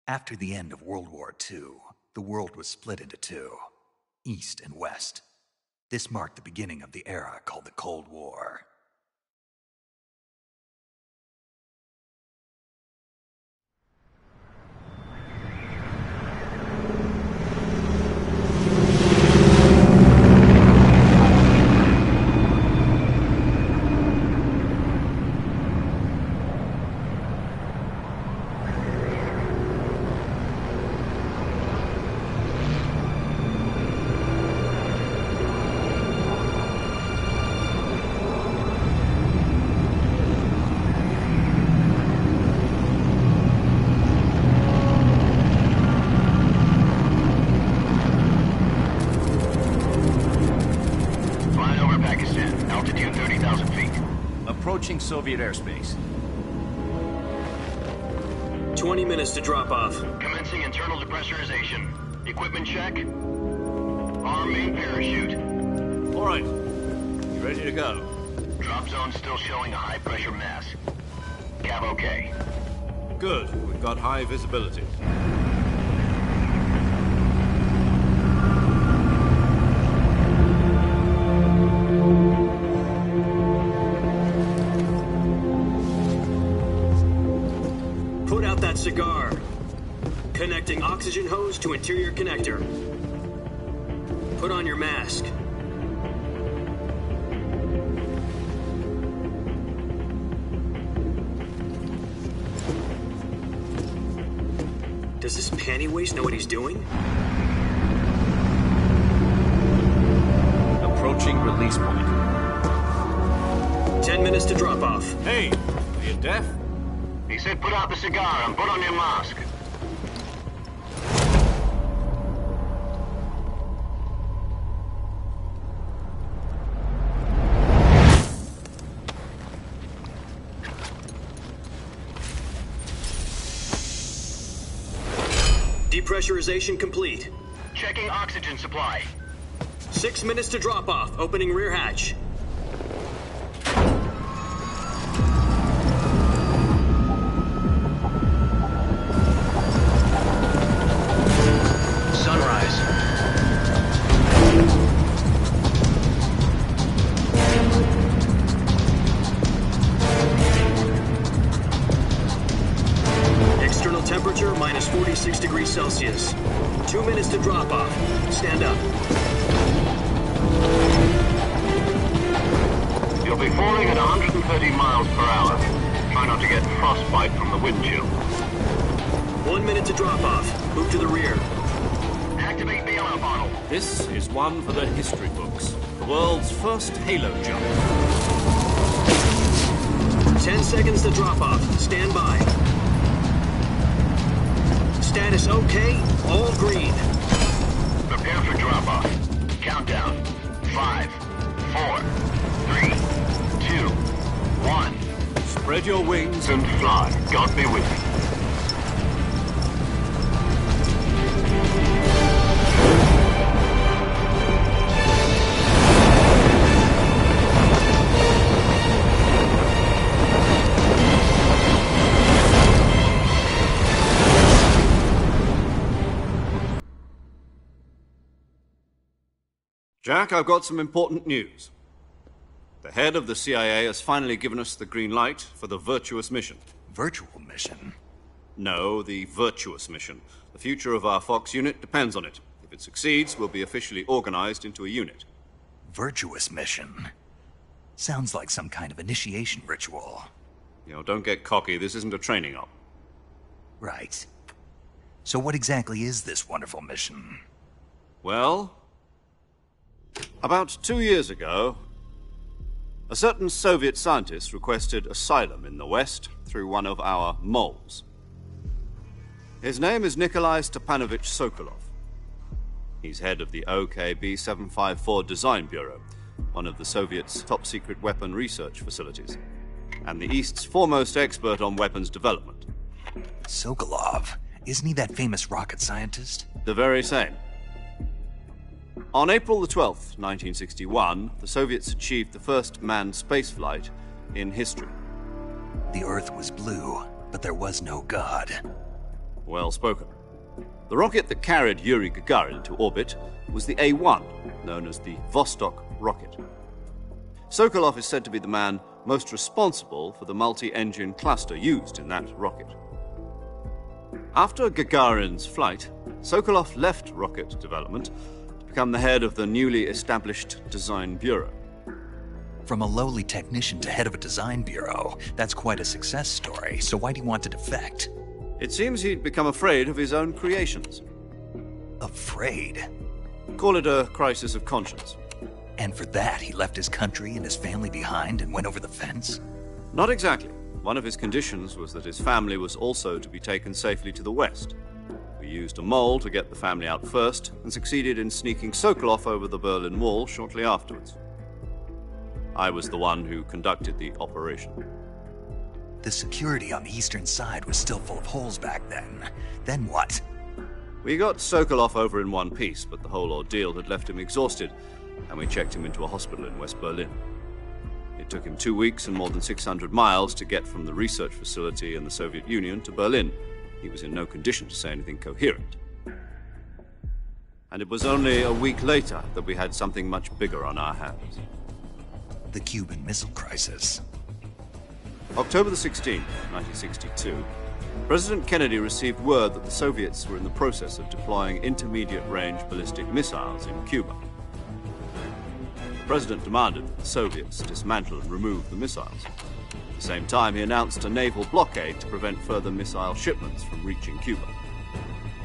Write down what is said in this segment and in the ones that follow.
After the end of World War II, the world was split into two, East and West. This marked the beginning of the era called the Cold War. Approaching Soviet airspace. 20 minutes to drop off. Commencing internal depressurization. Equipment check. Arm main parachute. All right. You ready to go? Drop zone still showing a high pressure mass. Cav okay. Good. We've got high visibility. Put out that cigar. Connecting oxygen hose to interior connector. Put on your mask. Does this panty waste know what he's doing? Approaching release point. 10 minutes to drop off. Hey, are you deaf? He said put out the cigar and put on your mask. Depressurization complete. Checking oxygen supply. 6 minutes to drop off. Opening rear hatch. Sunrise. External temperature minus 46 degrees Celsius. 2 minutes to drop off. Stand up. You'll be falling at 130 miles per hour. Try not to get frostbite from the wind chill. 1 minute to drop off. Move to the rear. Activate the air bottle. This is one for the history books. The world's first halo jump. 10 seconds to drop off. Stand by. Status okay. All green. Prepare for drop-off. Countdown. 5, 4, 3, 2, 1. Spread your wings And fly. God be with you. Jack, I've got some important news. The head of the CIA has finally given us the green light for the virtuous mission. Virtual mission? No, the virtuous mission. The future of our Fox unit depends on it. If it succeeds, we'll be officially organized into a unit. Virtuous mission? Sounds like some kind of initiation ritual. You know, don't get cocky. This isn't a training op. Right. So what exactly is this wonderful mission? Well, about 2 years ago, a certain Soviet scientist requested asylum in the West through one of our moles. His name is Nikolai Stepanovich Sokolov. He's head of the Ps5 Design Bureau, one of the Soviets' top-secret weapon research facilities, and the East's foremost expert on weapons development. Sokolov? Isn't he that famous rocket scientist? The very same. On April the 12th, 1961, the Soviets achieved the first manned spaceflight in history. The Earth was blue, but there was no God. Well spoken. The rocket that carried Yuri Gagarin into orbit was the A-1, known as the Vostok rocket. Sokolov is said to be the man most responsible for the multi-engine cluster used in that rocket. After Gagarin's flight, Sokolov left rocket development to become the head of the newly established Design Bureau. From a lowly technician to head of a design bureau, that's quite a success story, so why'd he want to defect? It seems he'd become afraid of his own creations. Afraid? Call it a crisis of conscience. And for that, he left his country and his family behind and went over the fence? Not exactly. One of his conditions was that his family was also to be taken safely to the west. We used a mole to get the family out first, and succeeded in sneaking Sokolov over the Berlin Wall shortly afterwards. I was the one who conducted the operation. The security on the eastern side was still full of holes back then. Then what? We got Sokolov over in one piece, but the whole ordeal had left him exhausted, and we checked him into a hospital in West Berlin. It took him 2 weeks and more than 600 miles to get from the research facility in the Soviet Union to Berlin. He was in no condition to say anything coherent. And it was only a week later that we had something much bigger on our hands. The Cuban Missile Crisis. October the 16th, 1962, President Kennedy received word that the Soviets were in the process of deploying intermediate-range ballistic missiles in Cuba. The President demanded that the Soviets dismantle and remove the missiles. At the same time, he announced a naval blockade to prevent further missile shipments from reaching Cuba.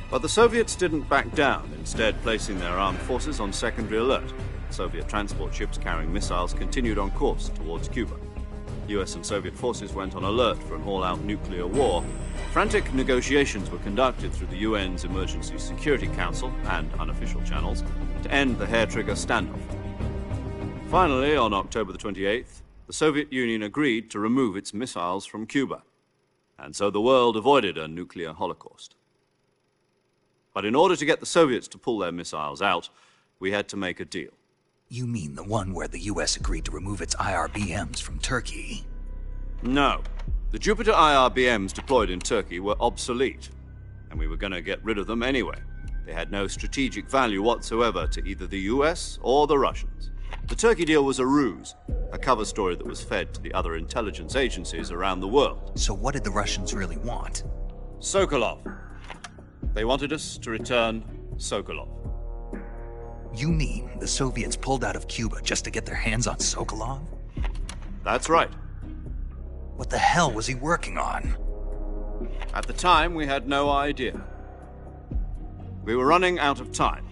But the Soviets didn't back down, instead placing their armed forces on secondary alert. Soviet transport ships carrying missiles continued on course towards Cuba. US and Soviet forces went on alert for an all-out nuclear war. Frantic negotiations were conducted through the UN's Emergency Security Council and unofficial channels to end the hair-trigger standoff. Finally, on October the 28th, the Soviet Union agreed to remove its missiles from Cuba, and so the world avoided a nuclear holocaust. But in order to get the Soviets to pull their missiles out, we had to make a deal. You mean the one where the US agreed to remove its IRBMs from Turkey? No. The Jupiter IRBMs deployed in Turkey were obsolete, and we were going to get rid of them anyway. They had no strategic value whatsoever to either the US or the Russians. The Turkey deal was a ruse, a cover story that was fed to the other intelligence agencies around the world. So what did the Russians really want? Sokolov. They wanted us to return Sokolov. You mean the Soviets pulled out of Cuba just to get their hands on Sokolov? That's right. What the hell was he working on? At the time, we had no idea. We were running out of time.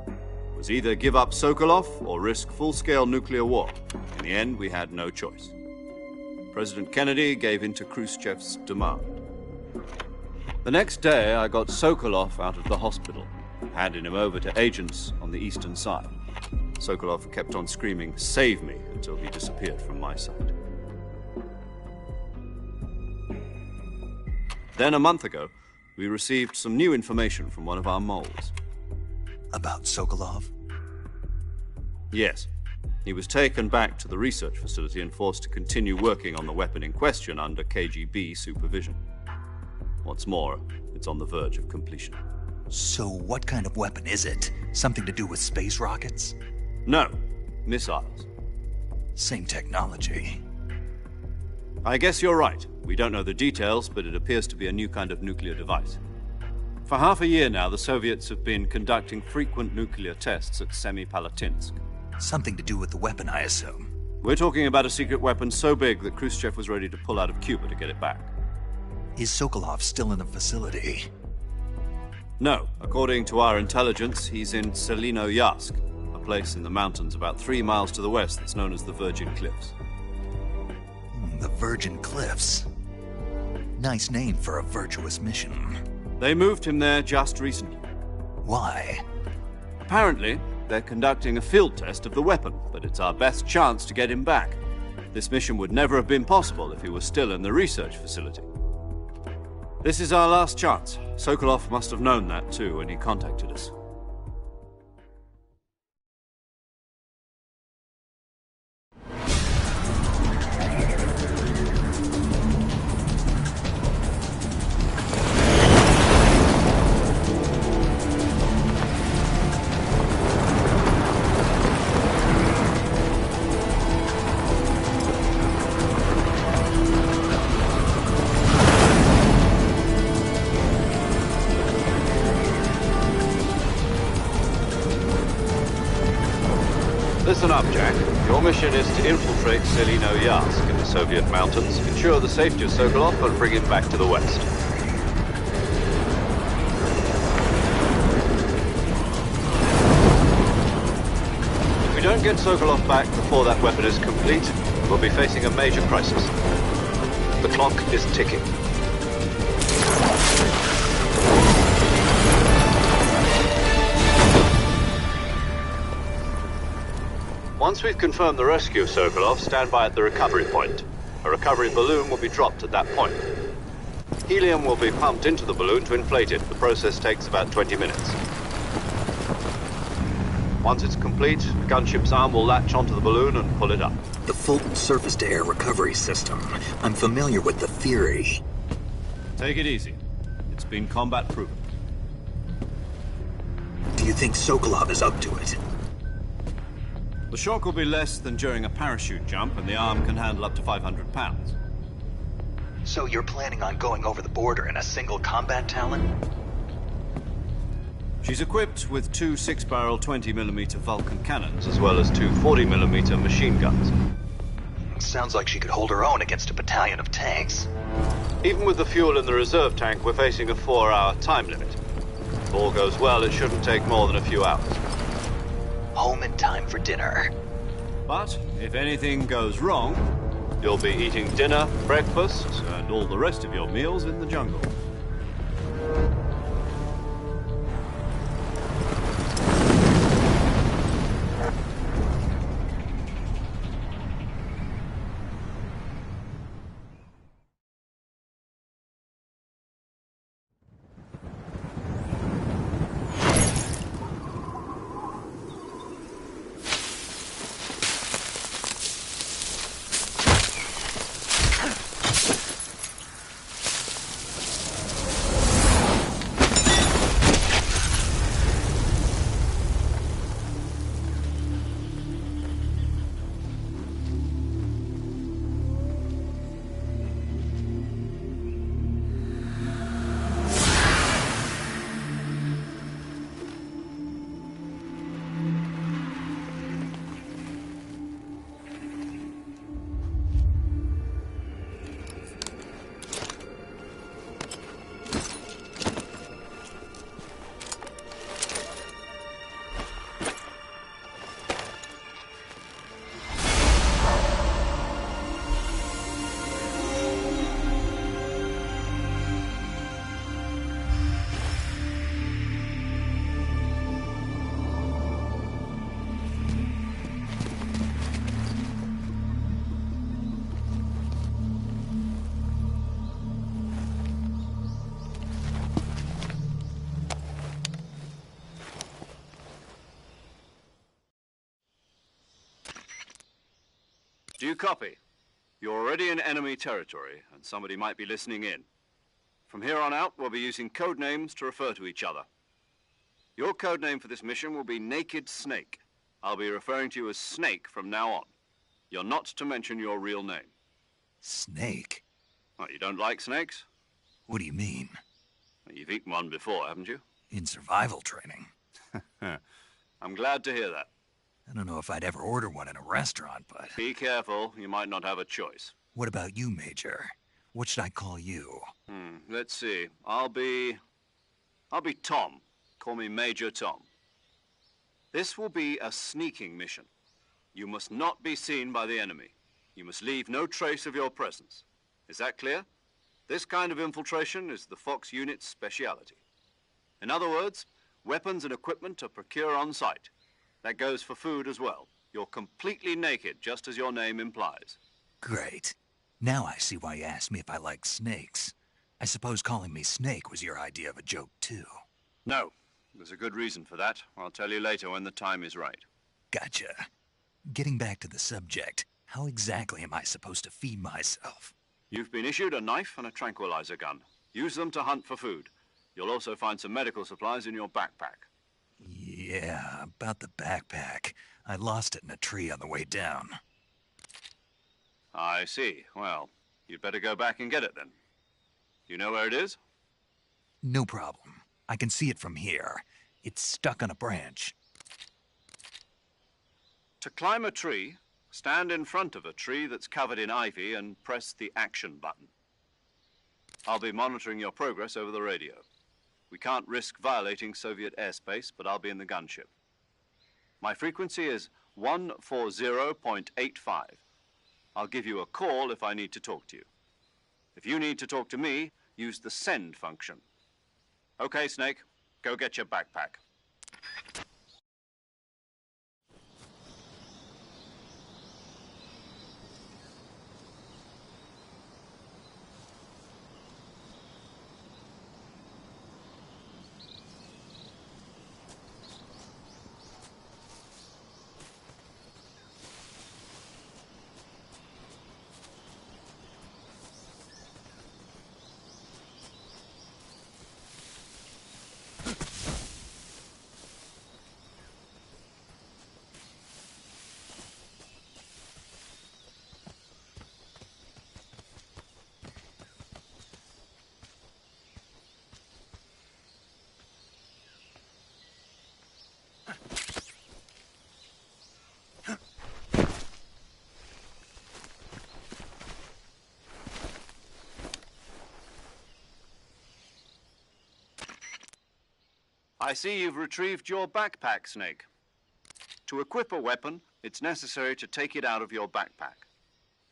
It was either give up Sokolov or risk full-scale nuclear war. In the end, we had no choice. President Kennedy gave in to Khrushchev's demand. The next day, I got Sokolov out of the hospital, handing him over to agents on the eastern side. Sokolov kept on screaming, "Save me," until he disappeared from my sight. Then, a month ago, we received some new information from one of our moles. About Sokolov? Yes. He was taken back to the research facility and forced to continue working on the weapon in question under KGB supervision. What's more, it's on the verge of completion. So what kind of weapon is it? Something to do with space rockets? No, missiles. Same technology. I guess you're right. We don't know the details, but it appears to be a new kind of nuclear device. For half a year now, the Soviets have been conducting frequent nuclear tests at Semipalatinsk. Something to do with the weapon, I assume. We're talking about a secret weapon so big that Khrushchev was ready to pull out of Cuba to get it back. Is Sokolov still in the facility? No. According to our intelligence, he's in Selinoyarsk, a place in the mountains about 3 miles to the west that's known as the Virgin Cliffs. The Virgin Cliffs. Nice name for a virtuous mission. They moved him there just recently. Why? Apparently, they're conducting a field test of the weapon, but it's our best chance to get him back. This mission would never have been possible if he was still in the research facility. This is our last chance. Sokolov must have known that too when he contacted us. Listen up, Jack. Your mission is to infiltrate Selino Yask in the Soviet mountains, ensure the safety of Sokolov, and bring him back to the West. If we don't get Sokolov back before that weapon is complete, we'll be facing a major crisis. The clock is ticking. Once we've confirmed the rescue of Sokolov, stand by at the recovery point. A recovery balloon will be dropped at that point. Helium will be pumped into the balloon to inflate it. The process takes about 20 minutes. Once it's complete, the gunship's arm will latch onto the balloon and pull it up. The Fulton surface-to-air recovery system. I'm familiar with the theory. Take it easy. It's been combat-proven. Do you think Sokolov is up to it? The shock will be less than during a parachute jump, and the arm can handle up to 500 pounds. So you're planning on going over the border in a single combat Talon? She's equipped with two 6-barrel 20mm Vulcan cannons, as well as two 40mm machine guns. Sounds like she could hold her own against a battalion of tanks. Even with the fuel in the reserve tank, we're facing a 4-hour time limit. If all goes well, it shouldn't take more than a few hours. Home in time for dinner. But if anything goes wrong, you'll be eating dinner, breakfast, and all the rest of your meals in the jungle. Do you copy? You're already in enemy territory, and somebody might be listening in. From here on out, we'll be using code names to refer to each other. Your code name for this mission will be Naked Snake. I'll be referring to you as Snake from now on. You're not to mention your real name. Snake? What, you don't like snakes? What do you mean? Well, you've eaten one before, haven't you? In survival training. I'm glad to hear that. I don't know if I'd ever order one in a restaurant, but... Be careful, you might not have a choice. What about you, Major? What should I call you? Let's see. I'll be Tom. Call me Major Tom. This will be a sneaking mission. You must not be seen by the enemy. You must leave no trace of your presence. Is that clear? This kind of infiltration is the Fox unit's speciality. In other words, weapons and equipment are procured on site. That goes for food as well. You're completely naked, just as your name implies. Great. Now I see why you asked me if I like snakes. I suppose calling me Snake was your idea of a joke, too. No. There's a good reason for that. I'll tell you later when the time is right. Gotcha. Getting back to the subject, how exactly am I supposed to feed myself? You've been issued a knife and a tranquilizer gun. Use them to hunt for food. You'll also find some medical supplies in your backpack. Yeah, about the backpack. I lost it in a tree on the way down. I see. Well, you'd better go back and get it then. You know where it is? No problem. I can see it from here. It's stuck on a branch. To climb a tree, stand in front of a tree that's covered in ivy and press the action button. I'll be monitoring your progress over the radio. We can't risk violating Soviet airspace, but I'll be in the gunship. My frequency is 140.85. I'll give you a call if I need to talk to you. If you need to talk to me, use the send function. Okay, Snake, go get your backpack. I see you've retrieved your backpack, Snake. To equip a weapon, it's necessary to take it out of your backpack.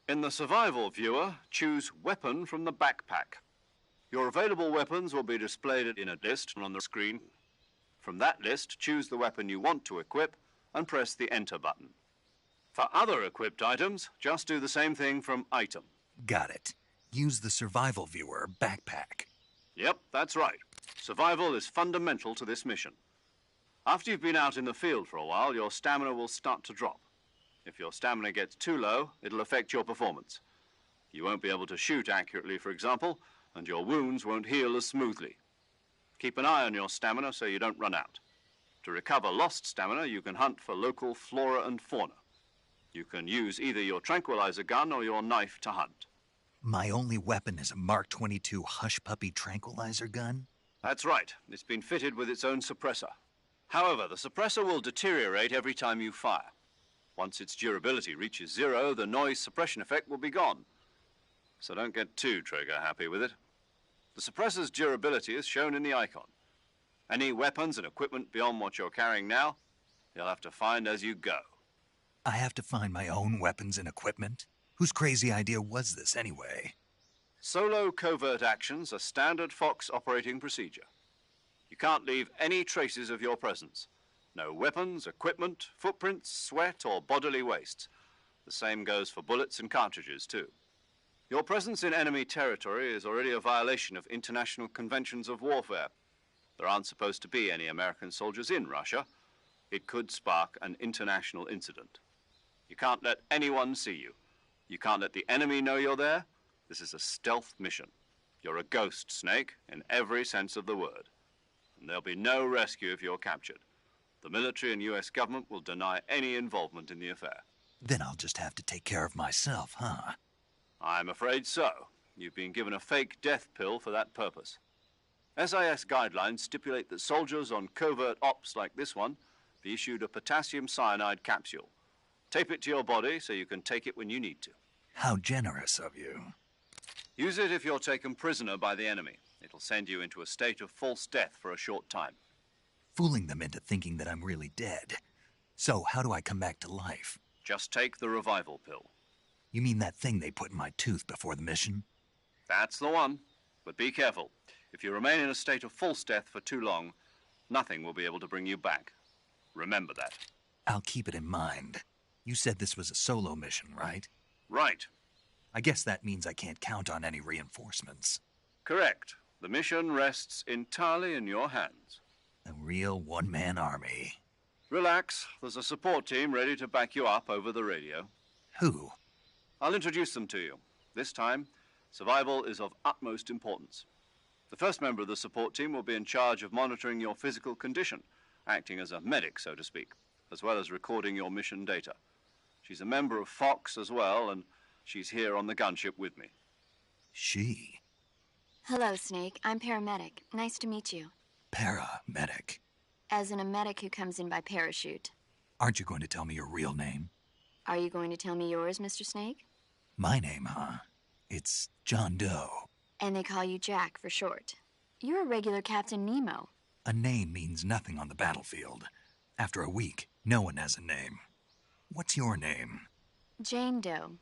In the survival viewer, choose Weapon from the backpack. Your available weapons will be displayed in a list on the screen. From that list, choose the weapon you want to equip and press the Enter button. For other equipped items, just do the same thing from Item. Got it. Use the survival viewer backpack. Yep, that's right. Survival is fundamental to this mission. After you've been out in the field for a while, your stamina will start to drop. If your stamina gets too low, it'll affect your performance. You won't be able to shoot accurately, for example, and your wounds won't heal as smoothly. Keep an eye on your stamina so you don't run out. To recover lost stamina, you can hunt for local flora and fauna. You can use either your tranquilizer gun or your knife to hunt. My only weapon is a Mark 22 Hush Puppy tranquilizer gun? That's right. It's been fitted with its own suppressor. However, the suppressor will deteriorate every time you fire. Once its durability reaches 0, the noise suppression effect will be gone. So don't get too trigger-happy with it. The suppressor's durability is shown in the icon. Any weapons and equipment beyond what you're carrying now, you'll have to find as you go. I have to find my own weapons and equipment? Whose crazy idea was this anyway? Solo covert actions are standard Fox operating procedure. You can't leave any traces of your presence. No weapons, equipment, footprints, sweat, or bodily wastes. The same goes for bullets and cartridges, too. Your presence in enemy territory is already a violation of international conventions of warfare. There aren't supposed to be any American soldiers in Russia. It could spark an international incident. You can't let anyone see you. You can't let the enemy know you're there. This is a stealth mission. You're a ghost, Snake, in every sense of the word. And there'll be no rescue if you're captured. The military and U.S. government will deny any involvement in the affair. Then I'll just have to take care of myself, huh? I'm afraid so. You've been given a fake death pill for that purpose. SIS guidelines stipulate that soldiers on covert ops like this one be issued a potassium cyanide capsule. Tape it to your body so you can take it when you need to. How generous of you. Use it if you're taken prisoner by the enemy. It'll send you into a state of false death for a short time. Fooling them into thinking that I'm really dead. So how do I come back to life? Just take the revival pill. You mean that thing they put in my tooth before the mission? That's the one. But be careful. If you remain in a state of false death for too long, nothing will be able to bring you back. Remember that. I'll keep it in mind. You said this was a solo mission, right? Right. I guess that means I can't count on any reinforcements. Correct. The mission rests entirely in your hands. A real one-man army. Relax. There's a support team ready to back you up over the radio. Who? I'll introduce them to you. This time, survival is of utmost importance. The first member of the support team will be in charge of monitoring your physical condition, acting as a medic, so to speak, as well as recording your mission data. She's a member of Fox as well, and she's here on the gunship with me. She? Hello, Snake. I'm paramedic. Nice to meet you. Paramedic. As in a medic who comes in by parachute. Aren't you going to tell me your real name? Are you going to tell me yours, Mr. Snake? My name, huh? It's John Doe. And they call you Jack for short. You're a regular Captain Nemo. A name means nothing on the battlefield. After a week, no one has a name. What's your name? Jane Doe.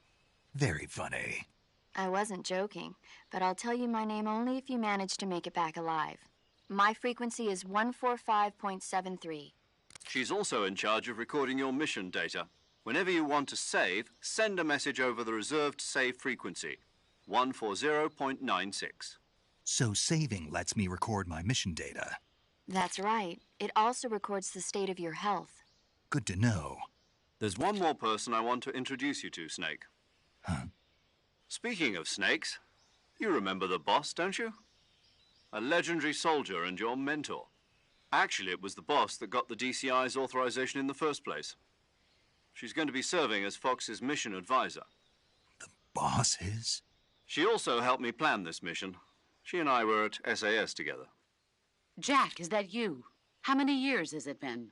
Very funny. I wasn't joking, but I'll tell you my name only if you manage to make it back alive. My frequency is 145.73. She's also in charge of recording your mission data. Whenever you want to save, send a message over the reserved save frequency, 140.96. So saving lets me record my mission data. That's right. It also records the state of your health. Good to know. There's one more person I want to introduce you to, Snake. Huh? Speaking of snakes, you remember the boss, don't you? A legendary soldier and your mentor. Actually, it was the boss that got the DCI's authorization in the first place. She's going to be serving as Fox's mission advisor. The boss is? She also helped me plan this mission. She and I were at SAS together. Jack, is that you? How many years has it been?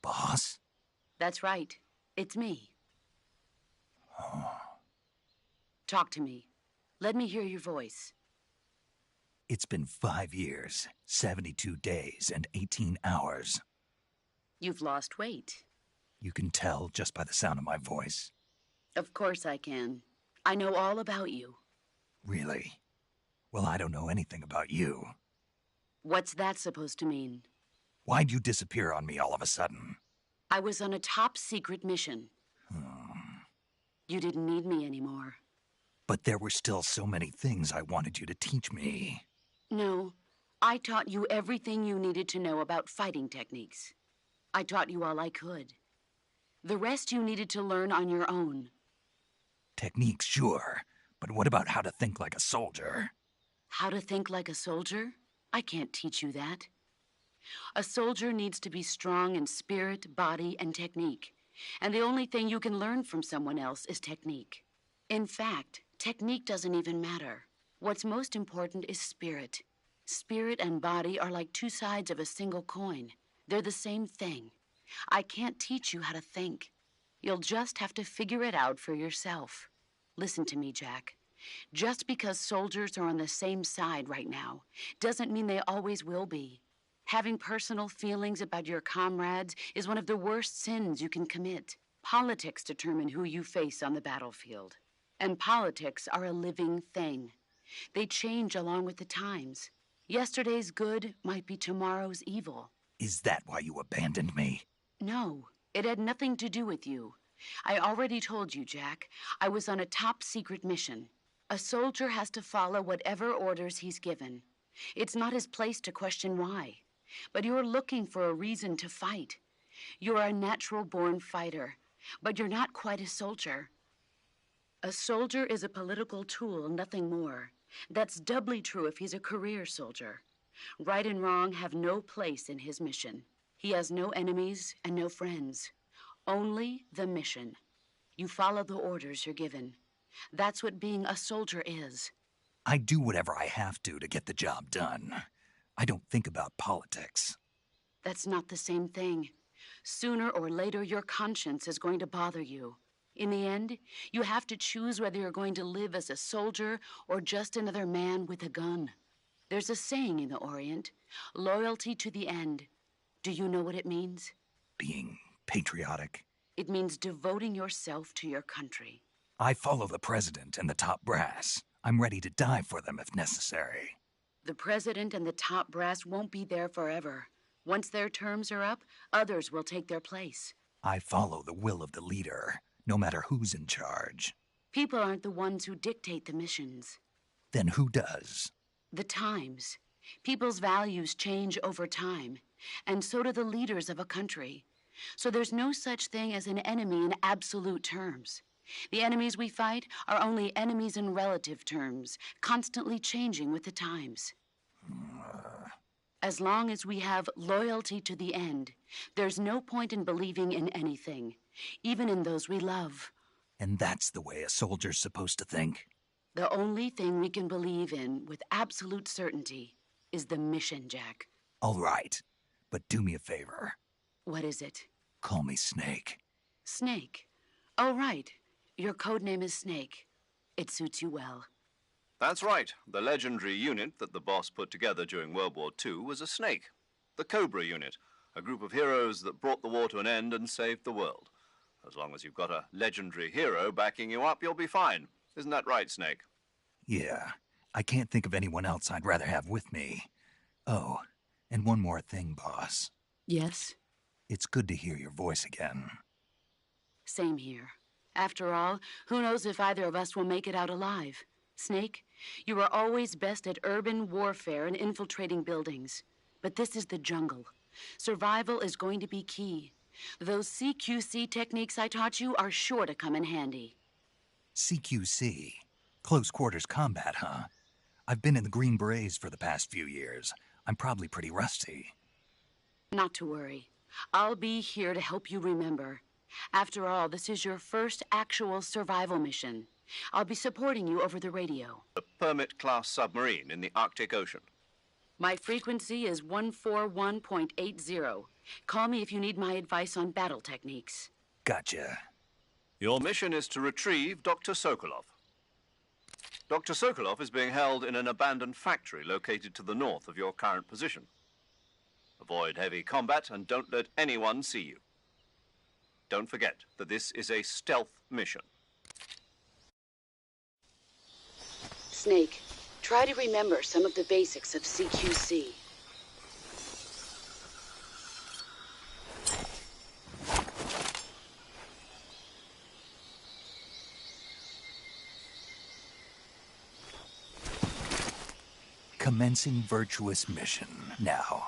Boss? That's right. It's me. Oh. Talk to me. Let me hear your voice. It's been 5 years, 72 days, and 18 hours. You've lost weight. You can tell just by the sound of my voice. Of course I can. I know all about you. Really? Well, I don't know anything about you. What's that supposed to mean? Why'd you disappear on me all of a sudden? I was on a top-secret mission. You didn't need me anymore. But there were still so many things I wanted you to teach me. No, I taught you everything you needed to know about fighting techniques. I taught you all I could. The rest you needed to learn on your own. Techniques, sure. But what about how to think like a soldier? How to think like a soldier? I can't teach you that. A soldier needs to be strong in spirit, body, and technique. And the only thing you can learn from someone else is technique. In fact, technique doesn't even matter. What's most important is spirit. Spirit and body are like two sides of a single coin. They're the same thing. I can't teach you how to think. You'll just have to figure it out for yourself. Listen to me, Jack. Just because soldiers are on the same side right now doesn't mean they always will be. Having personal feelings about your comrades is one of the worst sins you can commit. Politics determine who you face on the battlefield. And politics are a living thing. They change along with the times. Yesterday's good might be tomorrow's evil. Is that why you abandoned me? No, it had nothing to do with you. I already told you, Jack. I was on a top-secret mission. A soldier has to follow whatever orders he's given. It's not his place to question why. But you're looking for a reason to fight. You're a natural-born fighter, but you're not quite a soldier. A soldier is a political tool, nothing more. That's doubly true if he's a career soldier. Right and wrong have no place in his mission. He has no enemies and no friends. Only the mission. You follow the orders you're given. That's what being a soldier is. I do whatever I have to get the job done. I don't think about politics. That's not the same thing. Sooner or later, your conscience is going to bother you. In the end, you have to choose whether you're going to live as a soldier or just another man with a gun. There's a saying in the Orient, loyalty to the end. Do you know what it means? Being patriotic. It means devoting yourself to your country. I follow the president and the top brass. I'm ready to die for them if necessary. The president and the top brass won't be there forever. Once their terms are up, others will take their place. I follow the will of the leader, no matter who's in charge. People aren't the ones who dictate the missions. Then who does? The times. People's values change over time, and so do the leaders of a country. So there's no such thing as an enemy in absolute terms. The enemies we fight are only enemies in relative terms, constantly changing with the times. As long as we have loyalty to the end, there's no point in believing in anything, even in those we love. And that's the way a soldier's supposed to think? The only thing we can believe in with absolute certainty is the mission, Jack. All right, but do me a favor. What is it? Call me Snake. Snake. Oh, right. Your code name is Snake. It suits you well. That's right. The legendary unit that the boss put together during World War II was a snake. The Cobra unit, a group of heroes that brought the war to an end and saved the world. As long as you've got a legendary hero backing you up, you'll be fine. Isn't that right, Snake? Yeah, I can't think of anyone else I'd rather have with me. Oh, and one more thing, boss. Yes? It's good to hear your voice again. Same here. After all, who knows if either of us will make it out alive? Snake, you were always best at urban warfare and infiltrating buildings. But this is the jungle. Survival is going to be key. Those CQC techniques I taught you are sure to come in handy. CQC? Close quarters combat, huh? I've been in the Green Berets for the past few years. I'm probably pretty rusty. Not to worry. I'll be here to help you remember. After all, this is your first actual survival mission. I'll be supporting you over the radio. A Permit-class submarine in the Arctic Ocean. My frequency is 141.80. Call me if you need my advice on battle techniques. Gotcha. Your mission is to retrieve Dr. Sokolov. Dr. Sokolov is being held in an abandoned factory located to the north of your current position. Avoid heavy combat and don't let anyone see you. Don't forget that this is a stealth mission. Snake, try to remember some of the basics of CQC. Commencing virtuous mission now.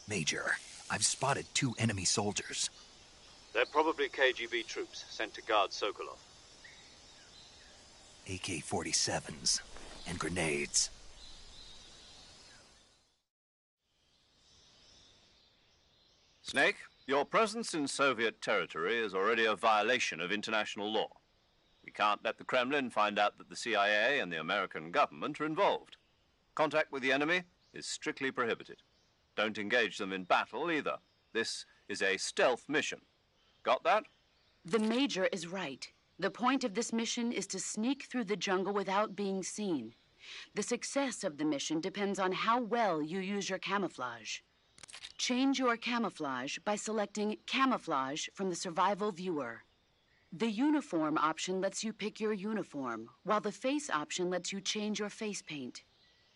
Major, I've spotted 2 enemy soldiers. They're probably KGB troops sent to guard Sokolov. AK-47s and grenades. Snake, your presence in Soviet territory is already a violation of international law. We can't let the Kremlin find out that the CIA and the American government are involved. Contact with the enemy is strictly prohibited. Don't engage them in battle either. This is a stealth mission. Got that? The Major is right. The point of this mission is to sneak through the jungle without being seen. The success of the mission depends on how well you use your camouflage. Change your camouflage by selecting Camouflage from the Survival Viewer. The Uniform option lets you pick your uniform, while the Face option lets you change your face paint.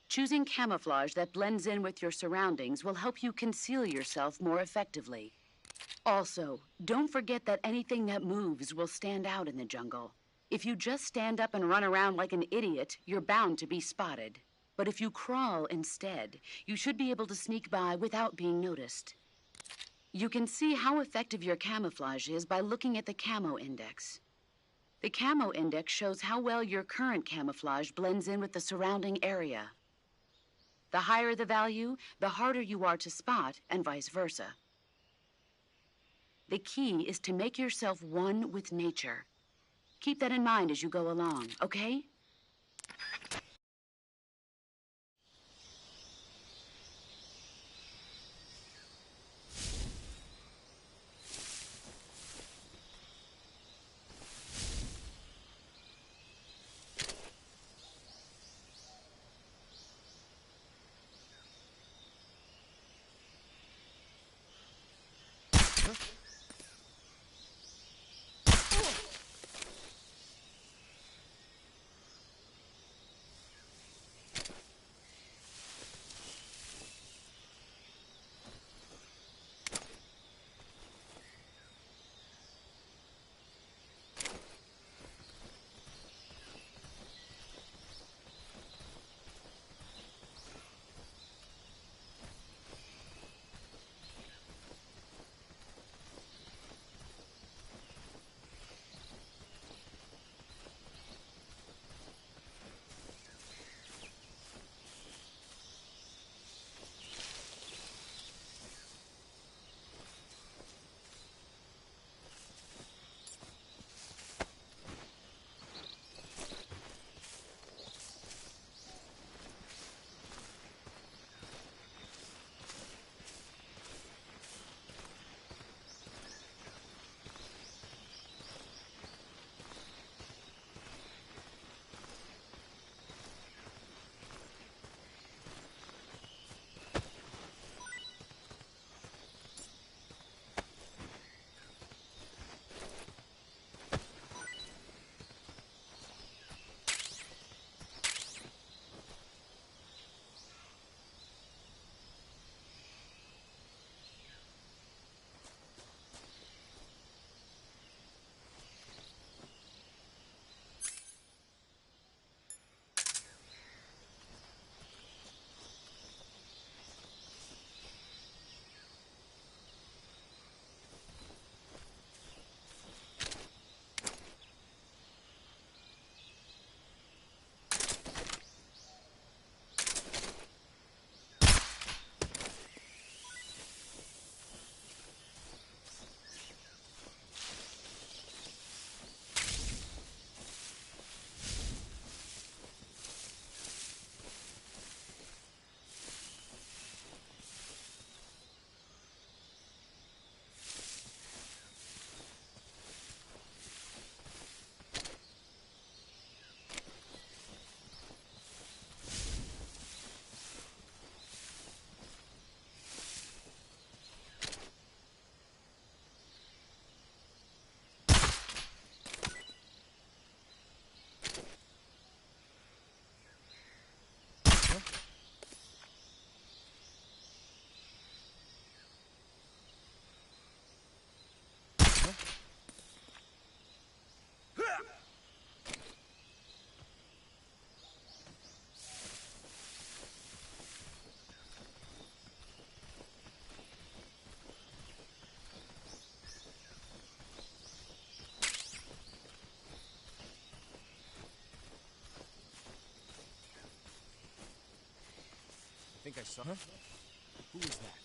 Choosing camouflage that blends in with your surroundings will help you conceal yourself more effectively. Also, don't forget that anything that moves will stand out in the jungle. If you just stand up and run around like an idiot, you're bound to be spotted. But if you crawl instead, you should be able to sneak by without being noticed. You can see how effective your camouflage is by looking at the camo index. The camo index shows how well your current camouflage blends in with the surrounding area. The higher the value, the harder you are to spot, and vice versa. The key is to make yourself one with nature. Keep that in mind as you go along, okay? think I saw... Huh? Who was that?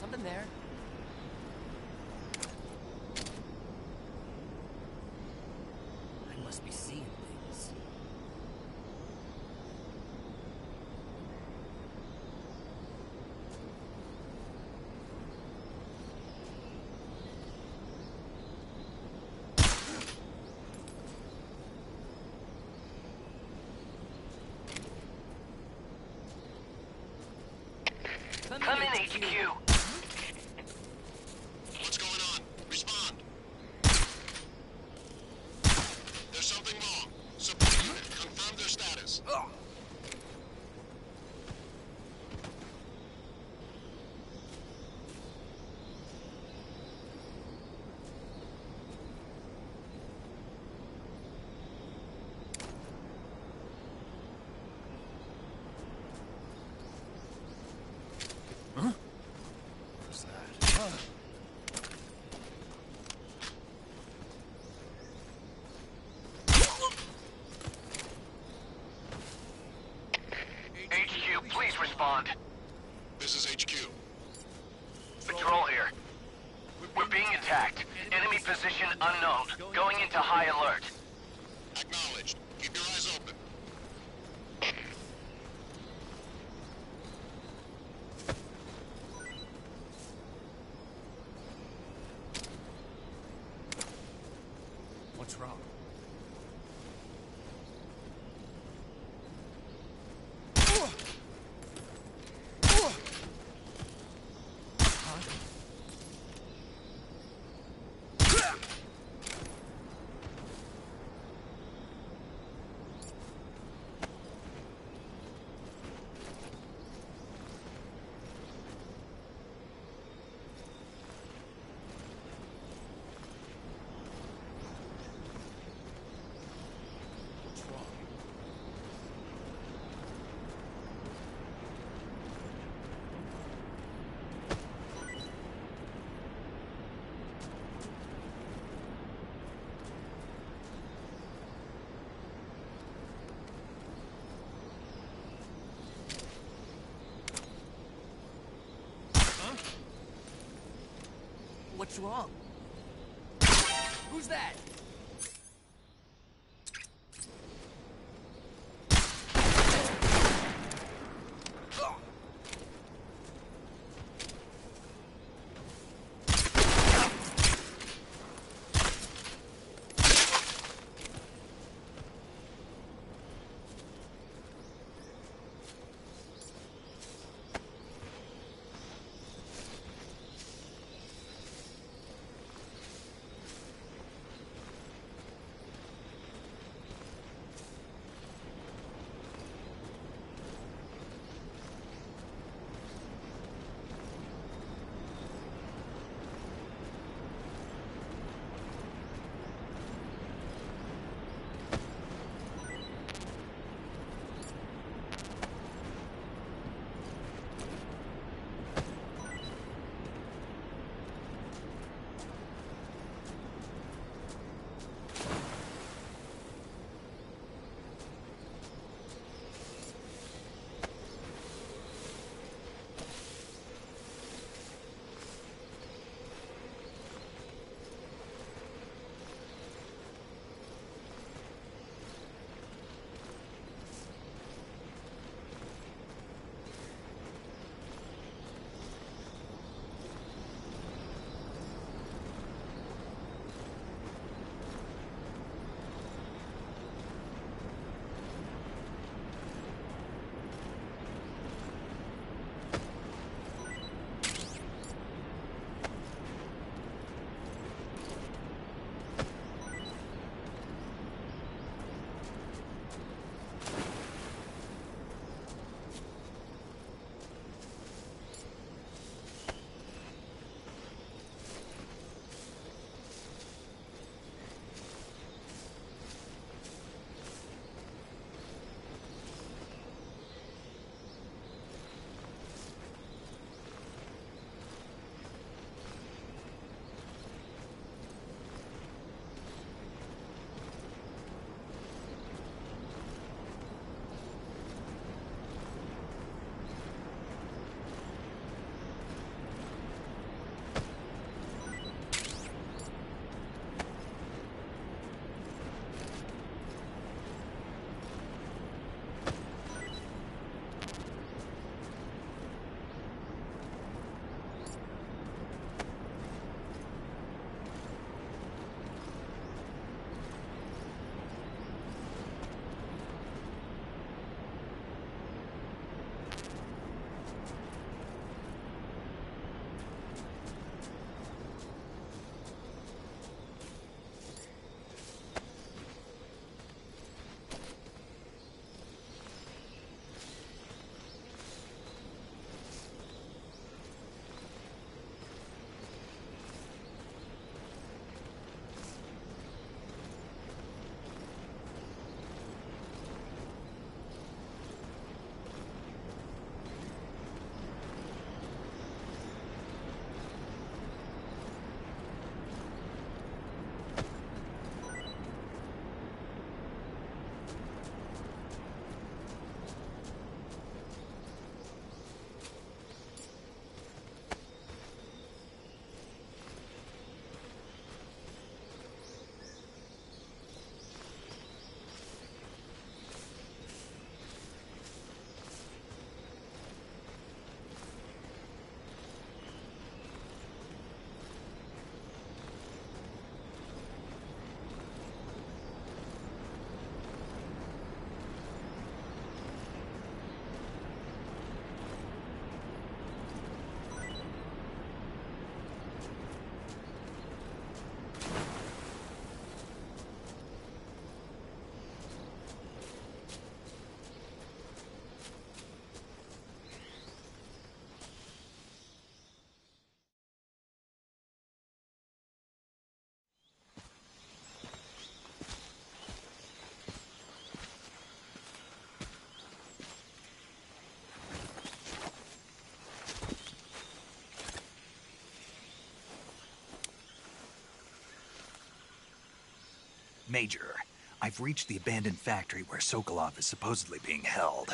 Something there. I must be seeing things. Come in, HQ. What's going on? Respond. There's something wrong. Support unit, confirm their status. What's that? HQ, please respond. This is HQ. Patrol here. We're being attacked. Enemy position unknown. Going into high alert. Acknowledged. Keep your eyes open. What's wrong? What's wrong? Who's that? Major, I've reached the abandoned factory where Sokolov is supposedly being held.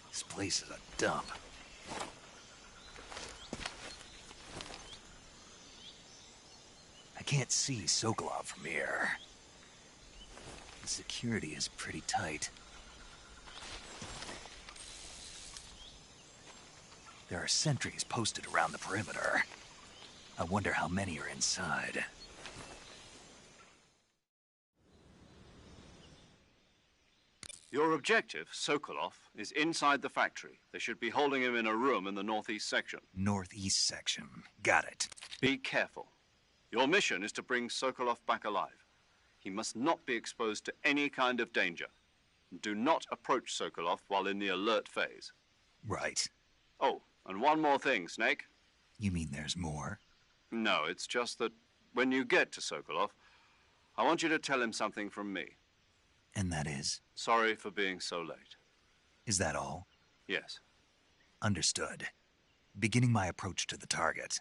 This place is a dump. can't see Sokolov from here. The security is pretty tight. There are sentries posted around the perimeter. I wonder how many are inside. Your objective, Sokolov, is inside the factory. They should be holding him in a room in the northeast section. Northeast section. Got it. Be careful. Your mission is to bring Sokolov back alive. He must not be exposed to any kind of danger. Do not approach Sokolov while in the alert phase. Right. Oh, and one more thing, Snake. You mean there's more? No, it's just that when you get to Sokolov, I want you to tell him something from me. And that is? Sorry for being so late. Is that all? Yes. Understood. Beginning my approach to the target.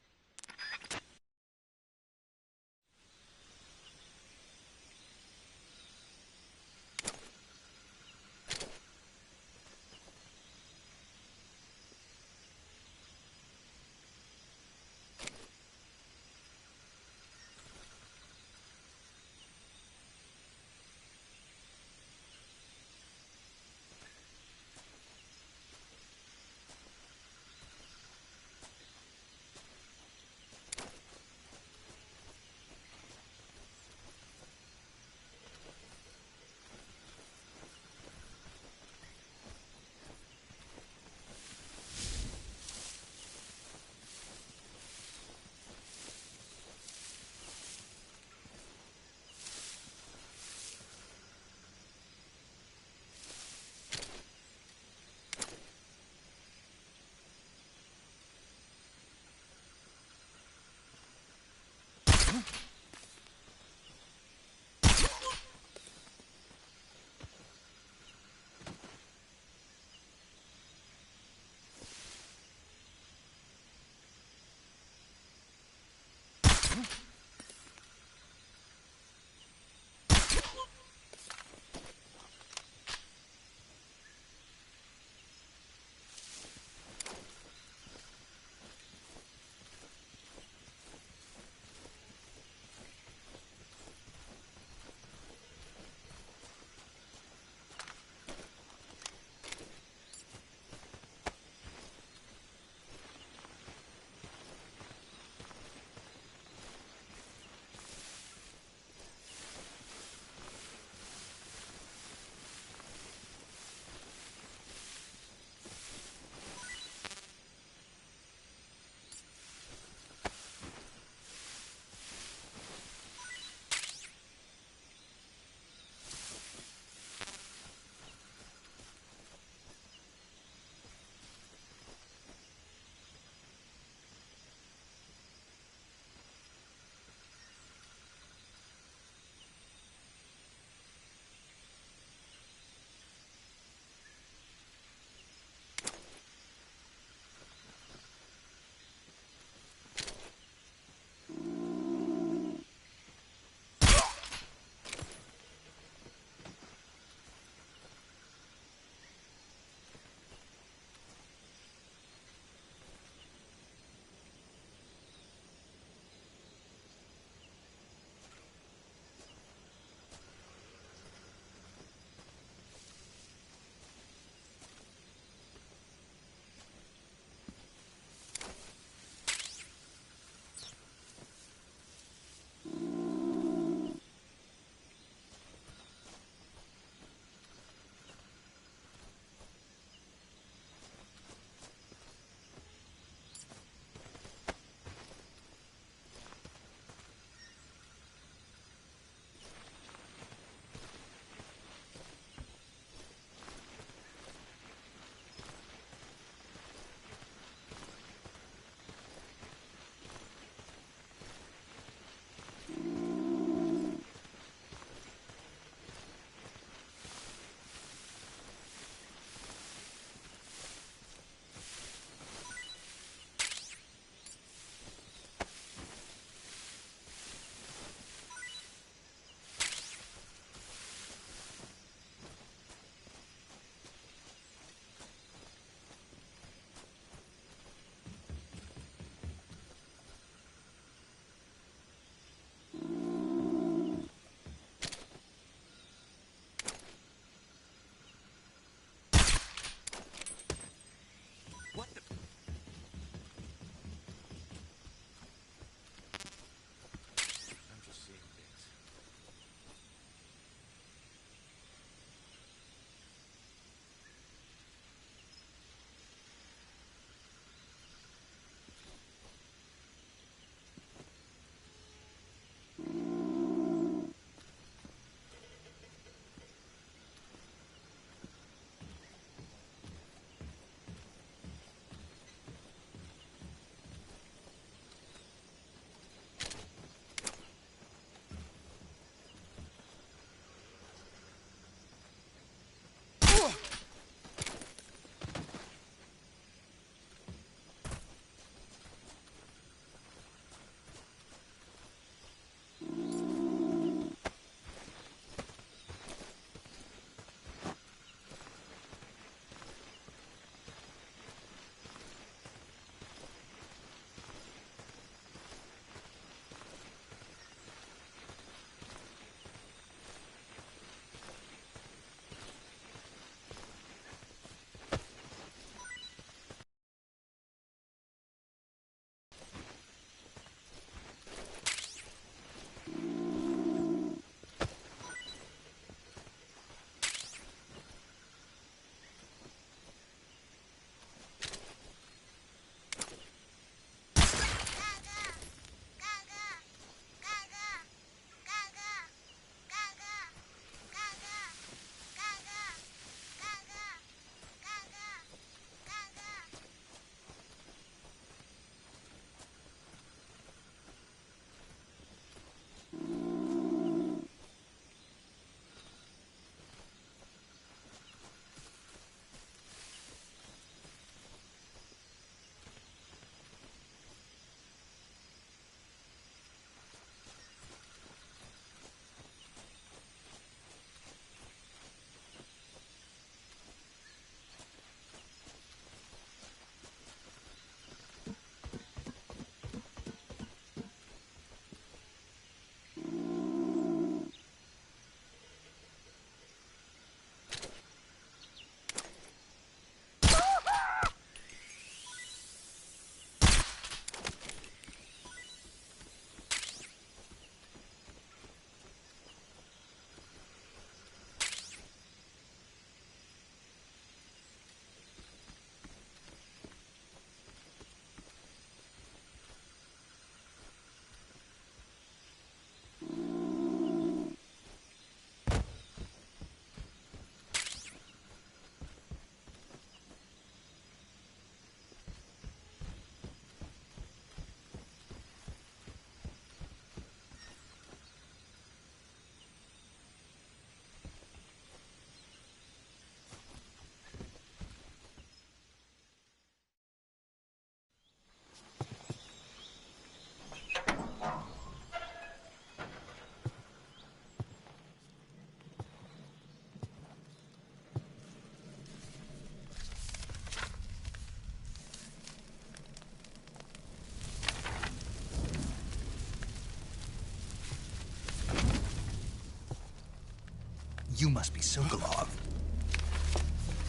You must be Sokolov.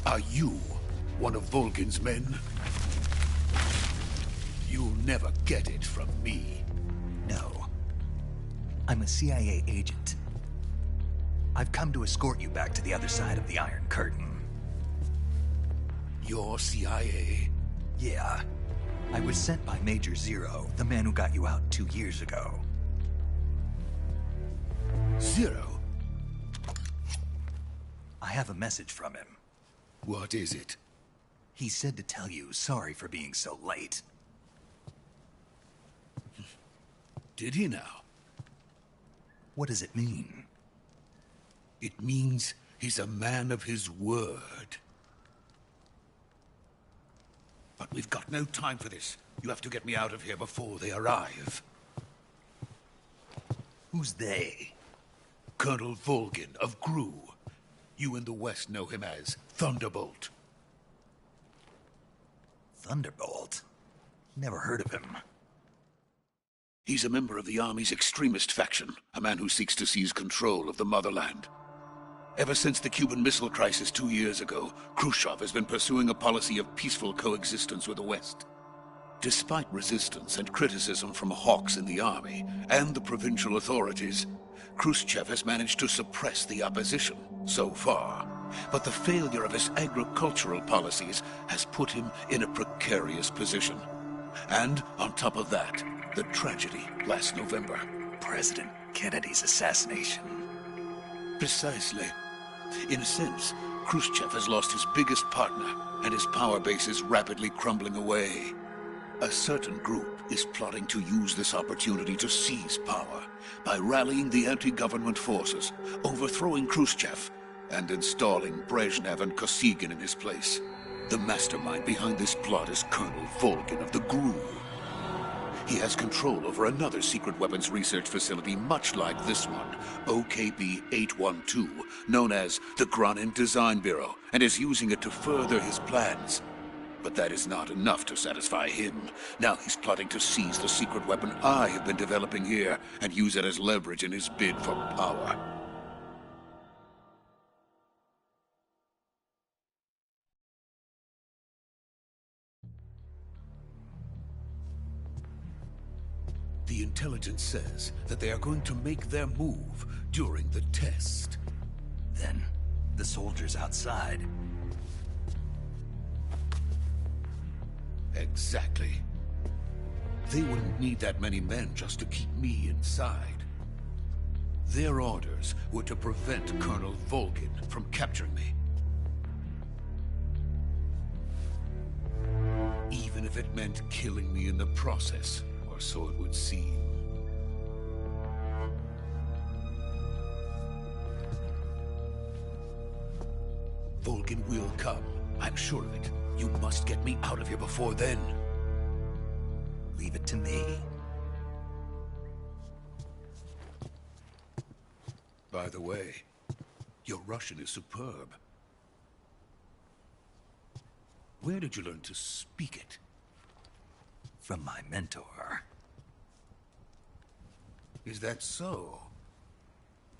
Are you one of Volgin's men? You'll never get it from me. No. I'm a CIA agent. I've come to escort you back to the other side of the Iron Curtain. You're CIA? Yeah. I was sent by Major Zero, the man who got you out 2 years ago. Zero? I have a message from him. What is it? He said to tell you sorry for being so late. Did he now? What does it mean? It means he's a man of his word. But we've got no time for this. You have to get me out of here before they arrive. Who's they? Colonel Volgin of GRU. You in the West know him as Thunderbolt. Thunderbolt? Never heard of him. He's a member of the Army's extremist faction, a man who seeks to seize control of the motherland. Ever since the Cuban Missile Crisis 2 years ago, Khrushchev has been pursuing a policy of peaceful coexistence with the West. Despite resistance and criticism from hawks in the army and the provincial authorities, Khrushchev has managed to suppress the opposition so far. But the failure of his agricultural policies has put him in a precarious position. And on top of that, the tragedy last November. President Kennedy's assassination. Precisely. In a sense, Khrushchev has lost his biggest partner, and his power base is rapidly crumbling away. A certain group is plotting to use this opportunity to seize power by rallying the anti-government forces, overthrowing Khrushchev, and installing Brezhnev and Kosygin in his place. The mastermind behind this plot is Colonel Volgin of the GRU. He has control over another secret weapons research facility much like this one, OKB-812, known as the Granin Design Bureau, and is using it to further his plans. But that is not enough to satisfy him. Now he's plotting to seize the secret weapon I have been developing here and use it as leverage in his bid for power. The intelligence says that they are going to make their move during the test. Then, the soldiers outside. Exactly. They wouldn't need that many men just to keep me inside. Their orders were to prevent Colonel Volgin from capturing me. Even if it meant killing me in the process, or so it would seem. Volgin will come. I'm sure of it. You must get me out of here before then. Leave it to me. By the way, your Russian is superb. Where did you learn to speak it? From my mentor. Is that so?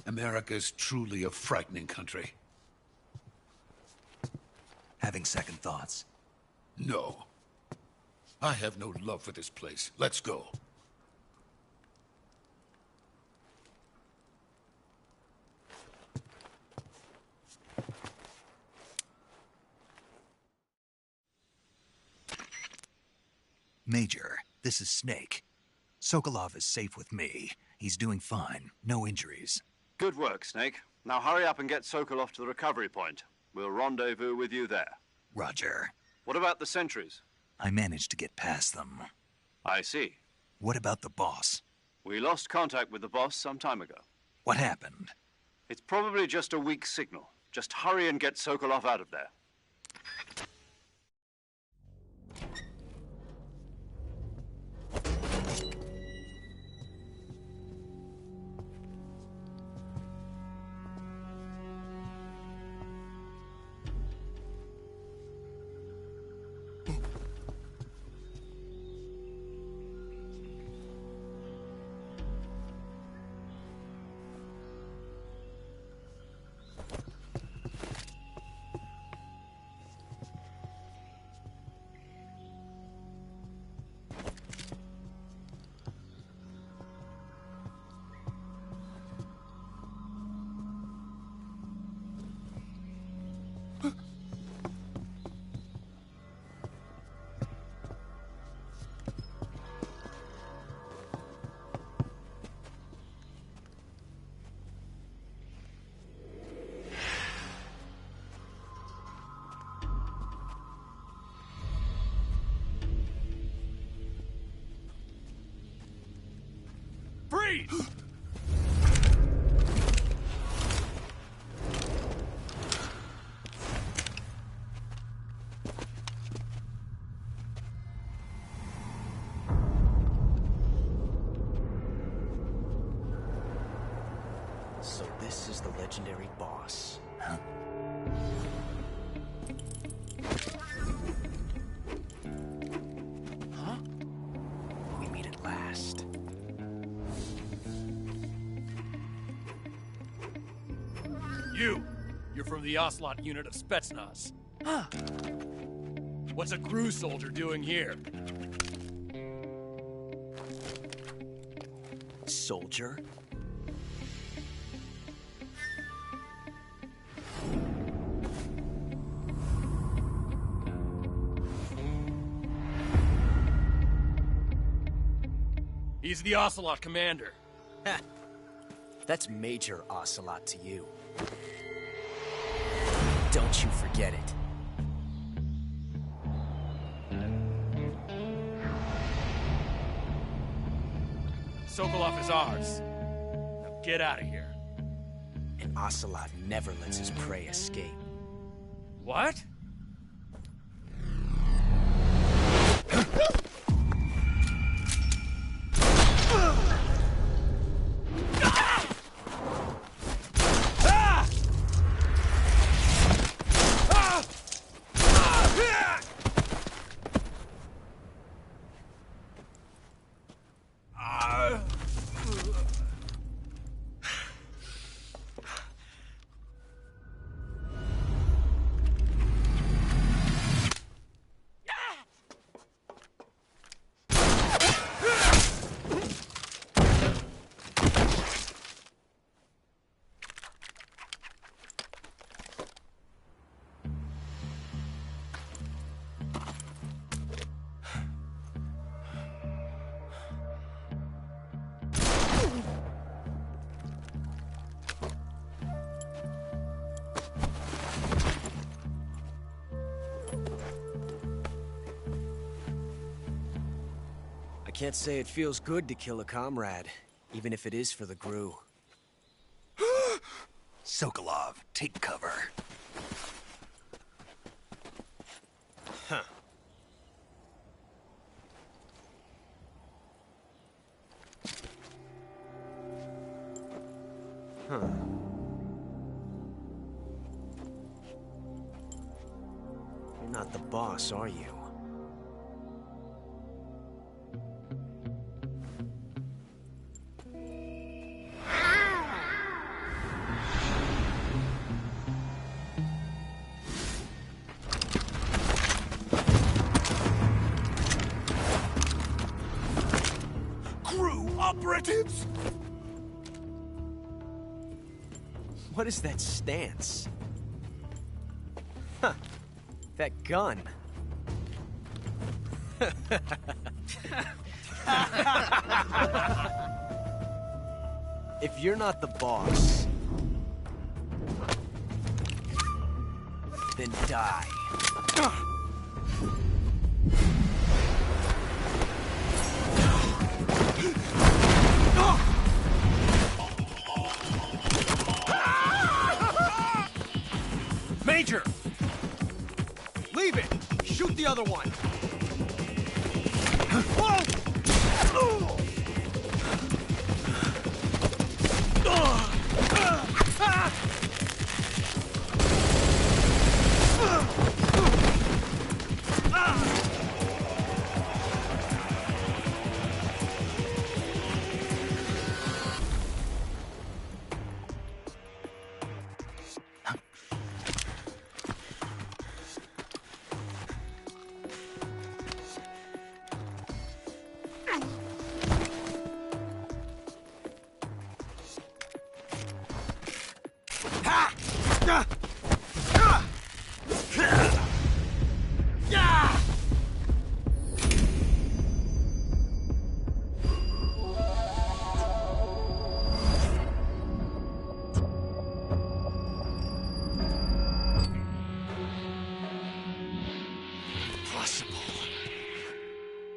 America's truly a frightening country. Having second thoughts? No. I have no love for this place. Let's go. Major, this is Snake. Sokolov is safe with me. He's doing fine. No injuries. Good work, Snake. Now hurry up and get Sokolov to the recovery point. We'll rendezvous with you there. Roger. What about the sentries? I managed to get past them. I see. What about the boss? We lost contact with the boss some time ago. What happened? It's probably just a weak signal. Just hurry and get Sokolov out of there. Freeze! So this is the legendary boss. Huh? Huh? We meet at last. You're from the Ocelot unit of Spetsnaz. Huh. What's a crew soldier doing here? Soldier? He's the Ocelot commander. That's Major Ocelot to you. Don't you forget it. Sokolov is ours. Now get out of here. And Ocelot never lets his prey escape. What? I can't say it feels good to kill a comrade, even if it is for the GRU. Sokolov, take cover. Huh. Huh. You're not the boss, are you? Operatives? What is that stance? Huh. That gun. If you're not the boss, then die. Major! Leave it! Shoot the other one!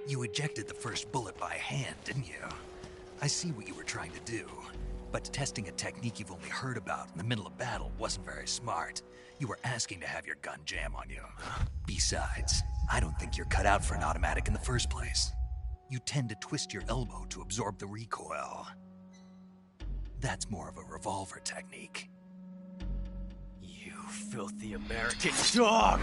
You ejected the first bullet by hand, didn't you? I see what you were trying to do, but testing a technique you've only heard about in the middle of battle wasn't very smart. You were asking to have your gun jam on you. Besides, I don't think you're cut out for an automatic in the first place. You tend to twist your elbow to absorb the recoil. That's more of a revolver technique. You filthy American dog!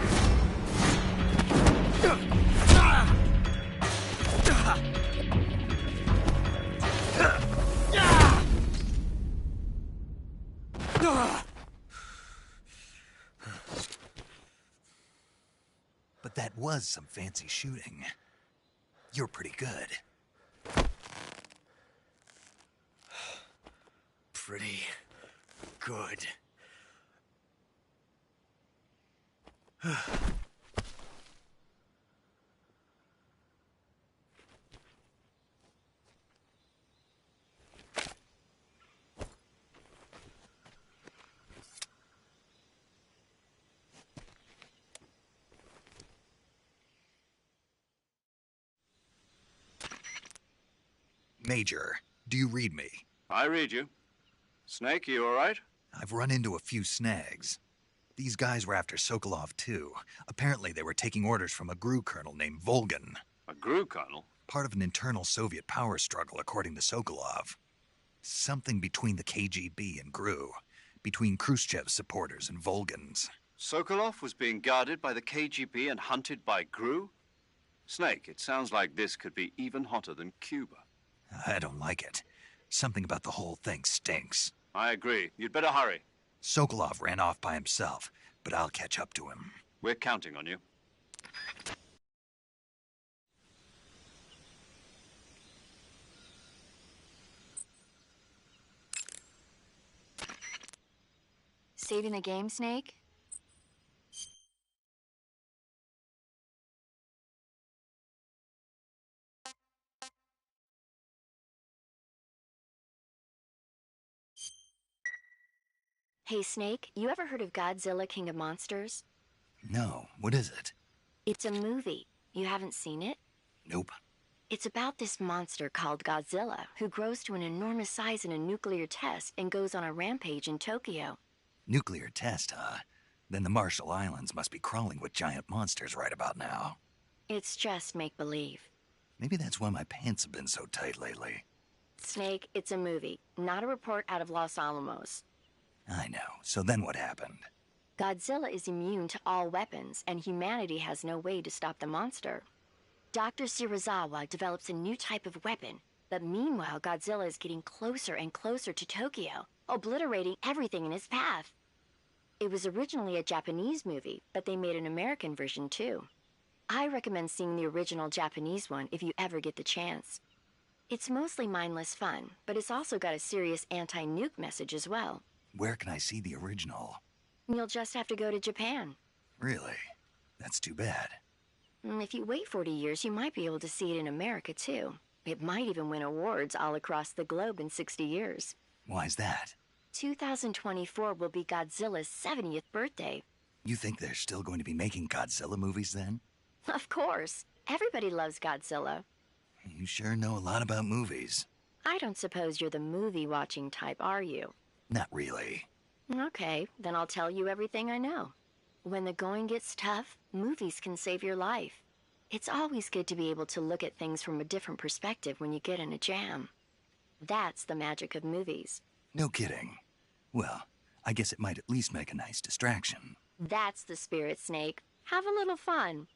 But that was some fancy shooting. You're pretty good. Pretty good. Major, do you read me? I read you. Snake, you all right? I've run into a few snags. These guys were after Sokolov, too. Apparently, they were taking orders from a GRU colonel named Volgan. A GRU colonel? Part of an internal Soviet power struggle, according to Sokolov. Something between the KGB and GRU. Between Khrushchev's supporters and Volgan's. Sokolov was being guarded by the KGB and hunted by GRU? Snake, it sounds like this could be even hotter than Cuba. I don't like it. Something about the whole thing stinks. I agree. You'd better hurry. Sokolov ran off by himself, but I'll catch up to him. We're counting on you. Saving the game, Snake? Hey, Snake, you ever heard of Godzilla, King of Monsters? No, what is it? It's a movie. You haven't seen it? Nope. It's about this monster called Godzilla, who grows to an enormous size in a nuclear test and goes on a rampage in Tokyo. Nuclear test, huh? Then the Marshall Islands must be crawling with giant monsters right about now. It's just make-believe. Maybe that's why my pants have been so tight lately. Snake, it's a movie, not a report out of Los Alamos. I know. So then what happened? Godzilla is immune to all weapons, and humanity has no way to stop the monster. Dr. Shirazawa develops a new type of weapon, but meanwhile Godzilla is getting closer and closer to Tokyo, obliterating everything in his path. It was originally a Japanese movie, but they made an American version too. I recommend seeing the original Japanese one if you ever get the chance. It's mostly mindless fun, but it's also got a serious anti-nuke message as well. Where can I see the original? You'll just have to go to Japan. Really? That's too bad. If you wait 40 years, you might be able to see it in America, too. It might even win awards all across the globe in 60 years. Why's that? 2024 will be Godzilla's 70th birthday. You think they're still going to be making Godzilla movies then? Of course. Everybody loves Godzilla. You sure know a lot about movies. I don't suppose you're the movie-watching type, are you? Not really. Okay, then I'll tell you everything I know. When the going gets tough, movies can save your life. It's always good to be able to look at things from a different perspective when you get in a jam. That's the magic of movies. No kidding. Well, I guess it might at least make a nice distraction. That's the spirit, Snake. Have a little fun.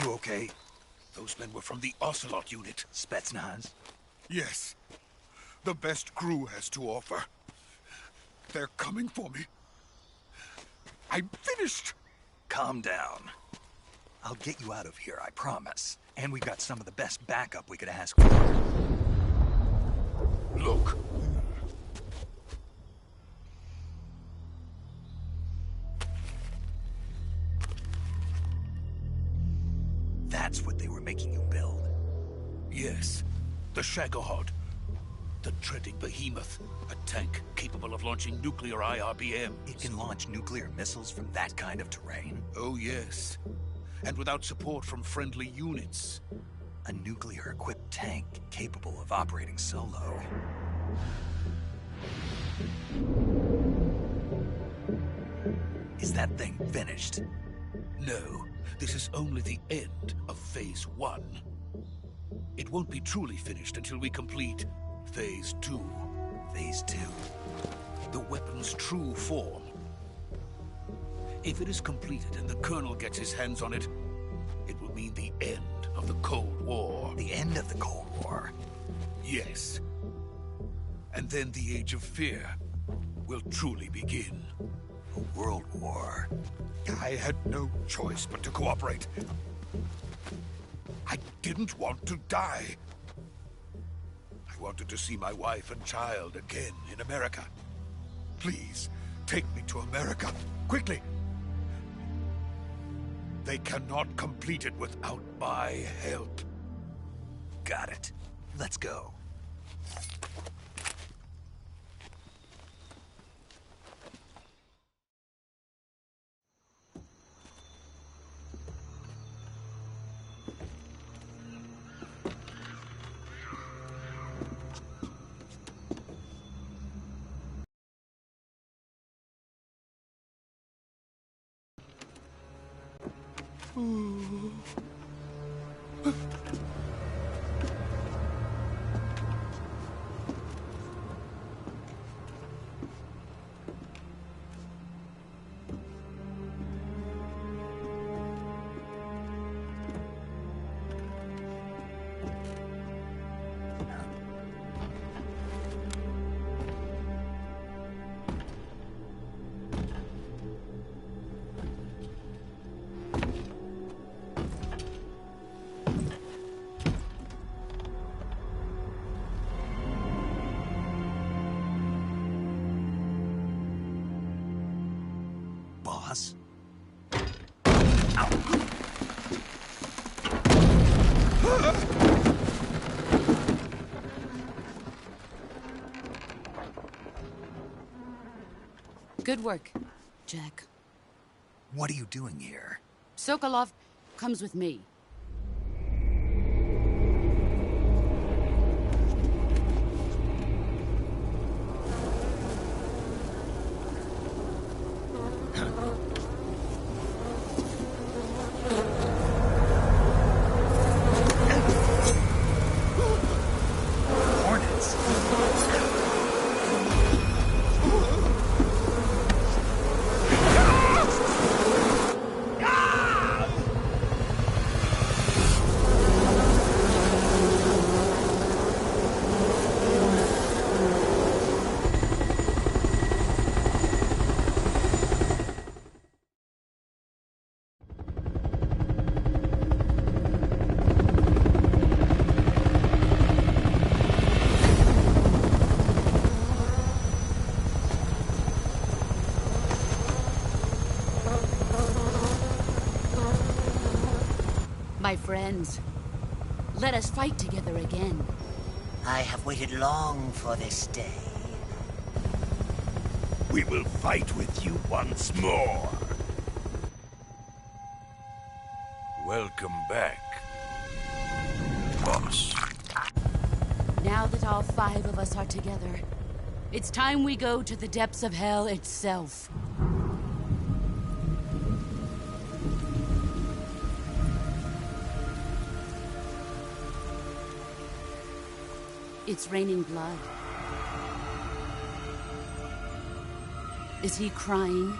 You okay? Those men were from the Ocelot unit. Spetsnaz? Yes. The best crew has to offer. They're coming for me. I'm finished. Calm down. I'll get you out of here, I promise. And we've got some of the best backup we could ask for. Look. That's what they were making you build? Yes. The Shagohod. The treading behemoth. A tank capable of launching nuclear IRBMs. It can launch nuclear missiles from that kind of terrain? Oh, yes. And without support from friendly units. A nuclear-equipped tank capable of operating solo. Is that thing finished? No. This is only the end of Phase 1. It won't be truly finished until we complete Phase 2. Phase 2? The weapon's true form. If it is completed and the Colonel gets his hands on it, it will mean the end of the Cold War. The end of the Cold War? Yes. And then the Age of Fear will truly begin. A world war? I had no choice but to cooperate. I didn't want to die. I wanted to see my wife and child again in America. Please, take me to America, quickly. They cannot complete it without my help. Got it. Let's go. Boss? Good work, Jack. What are you doing here? Sokolov comes with me. My friends, let us fight together again. I have waited long for this day. We will fight with you once more. Welcome back, boss. Now that all 5 of us are together, it's time we go to the depths of hell itself. It's raining blood. Is he crying?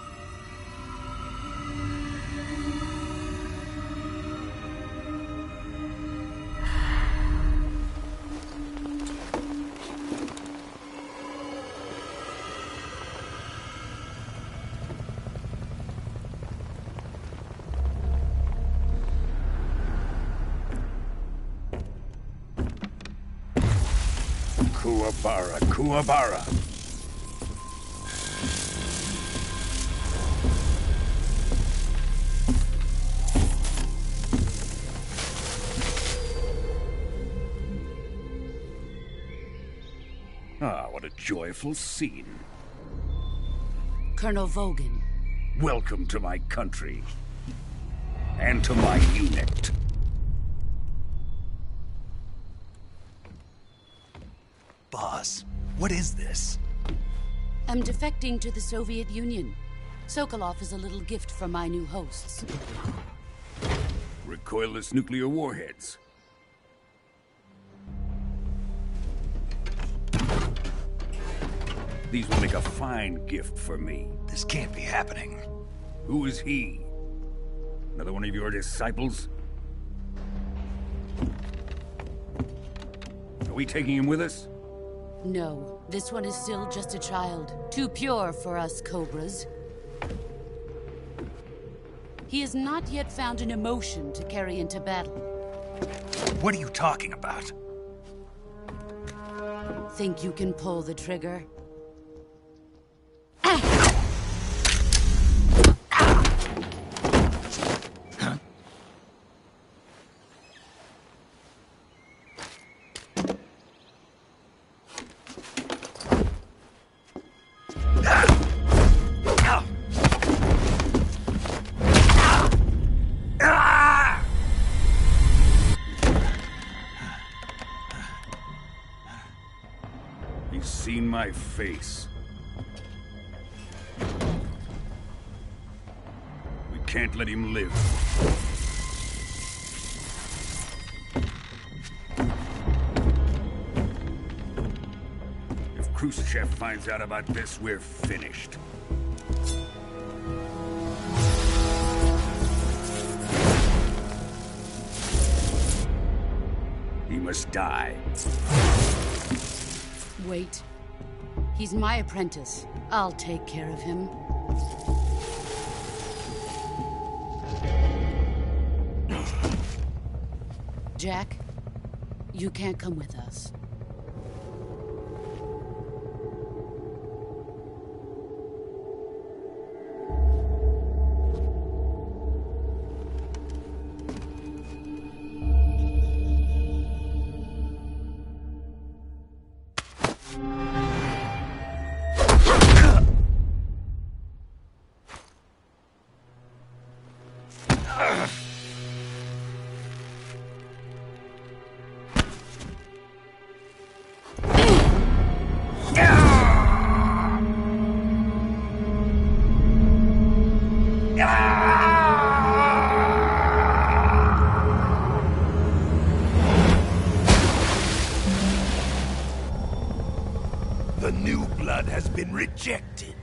Kuwabara, Kuwabara. Ah, what a joyful scene. Colonel Vogan. Welcome to my country. And to my unit. Boss, what is this? I'm defecting to the Soviet Union. Sokolov is a little gift from my new hosts. Recoilless nuclear warheads. These will make a fine gift for me. This can't be happening. Who is he? Another one of your disciples? Are we taking him with us? No, this one is still just a child. Too pure for us Cobras. He has not yet found an emotion to carry into battle. What are you talking about? Think you can pull the trigger? He's seen my face. We can't let him live. If Khrushchev finds out about this, we're finished. He must die. Wait. He's my apprentice. I'll take care of him. Jack, you can't come with us. The new blood has been rejected.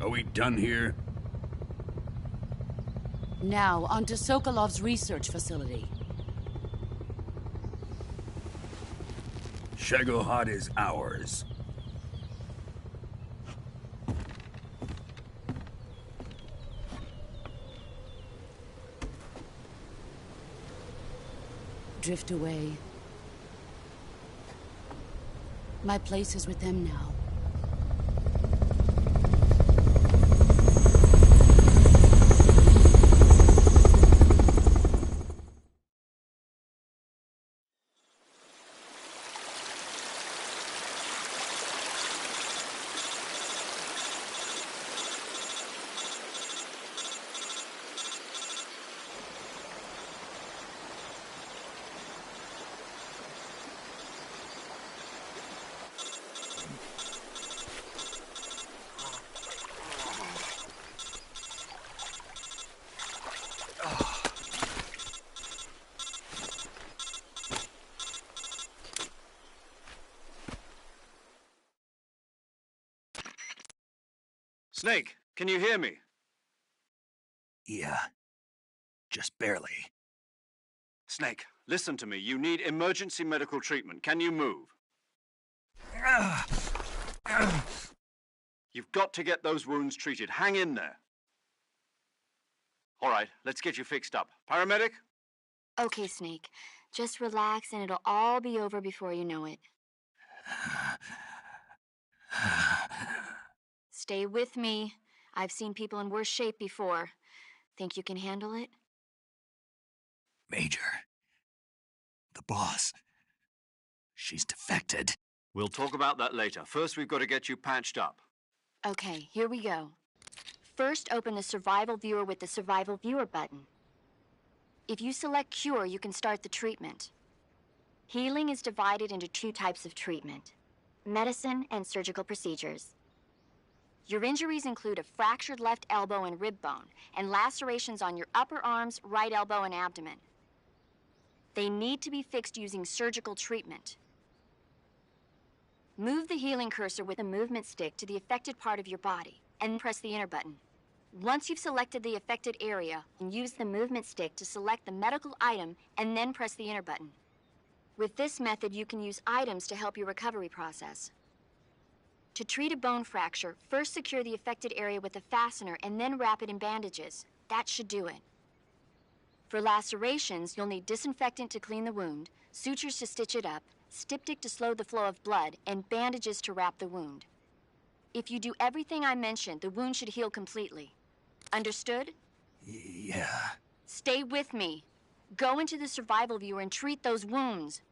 Are we done here? Now, onto Sokolov's research facility. Shagohod is ours. Drift away. My place is with them now. Snake, can you hear me? Yeah. Just barely. Snake, listen to me. You need emergency medical treatment. Can you move? You've got to get those wounds treated. Hang in there. All right, let's get you fixed up. Paramedic? Okay, Snake. Just relax and it'll all be over before you know it. Stay with me. I've seen people in worse shape before. Think you can handle it? Major. The boss. She's defected. We'll talk about that later. First, we've got to get you patched up. Okay, here we go. First, open the Survival Viewer with the Survival Viewer button. If you select Cure, you can start the treatment. Healing is divided into 2 types of treatment: medicine and surgical procedures. Your injuries include a fractured left elbow and rib bone, and lacerations on your upper arms, right elbow, and abdomen. They need to be fixed using surgical treatment. Move the healing cursor with a movement stick to the affected part of your body, and press the enter button. Once you've selected the affected area, use the movement stick to select the medical item, and then press the enter button. With this method, you can use items to help your recovery process. To treat a bone fracture, first secure the affected area with a fastener and then wrap it in bandages. That should do it. For lacerations, you'll need disinfectant to clean the wound, sutures to stitch it up, styptic to slow the flow of blood, and bandages to wrap the wound. If you do everything I mentioned, the wound should heal completely. Understood? Yeah. Stay with me. Go into the Survival Viewer and treat those wounds.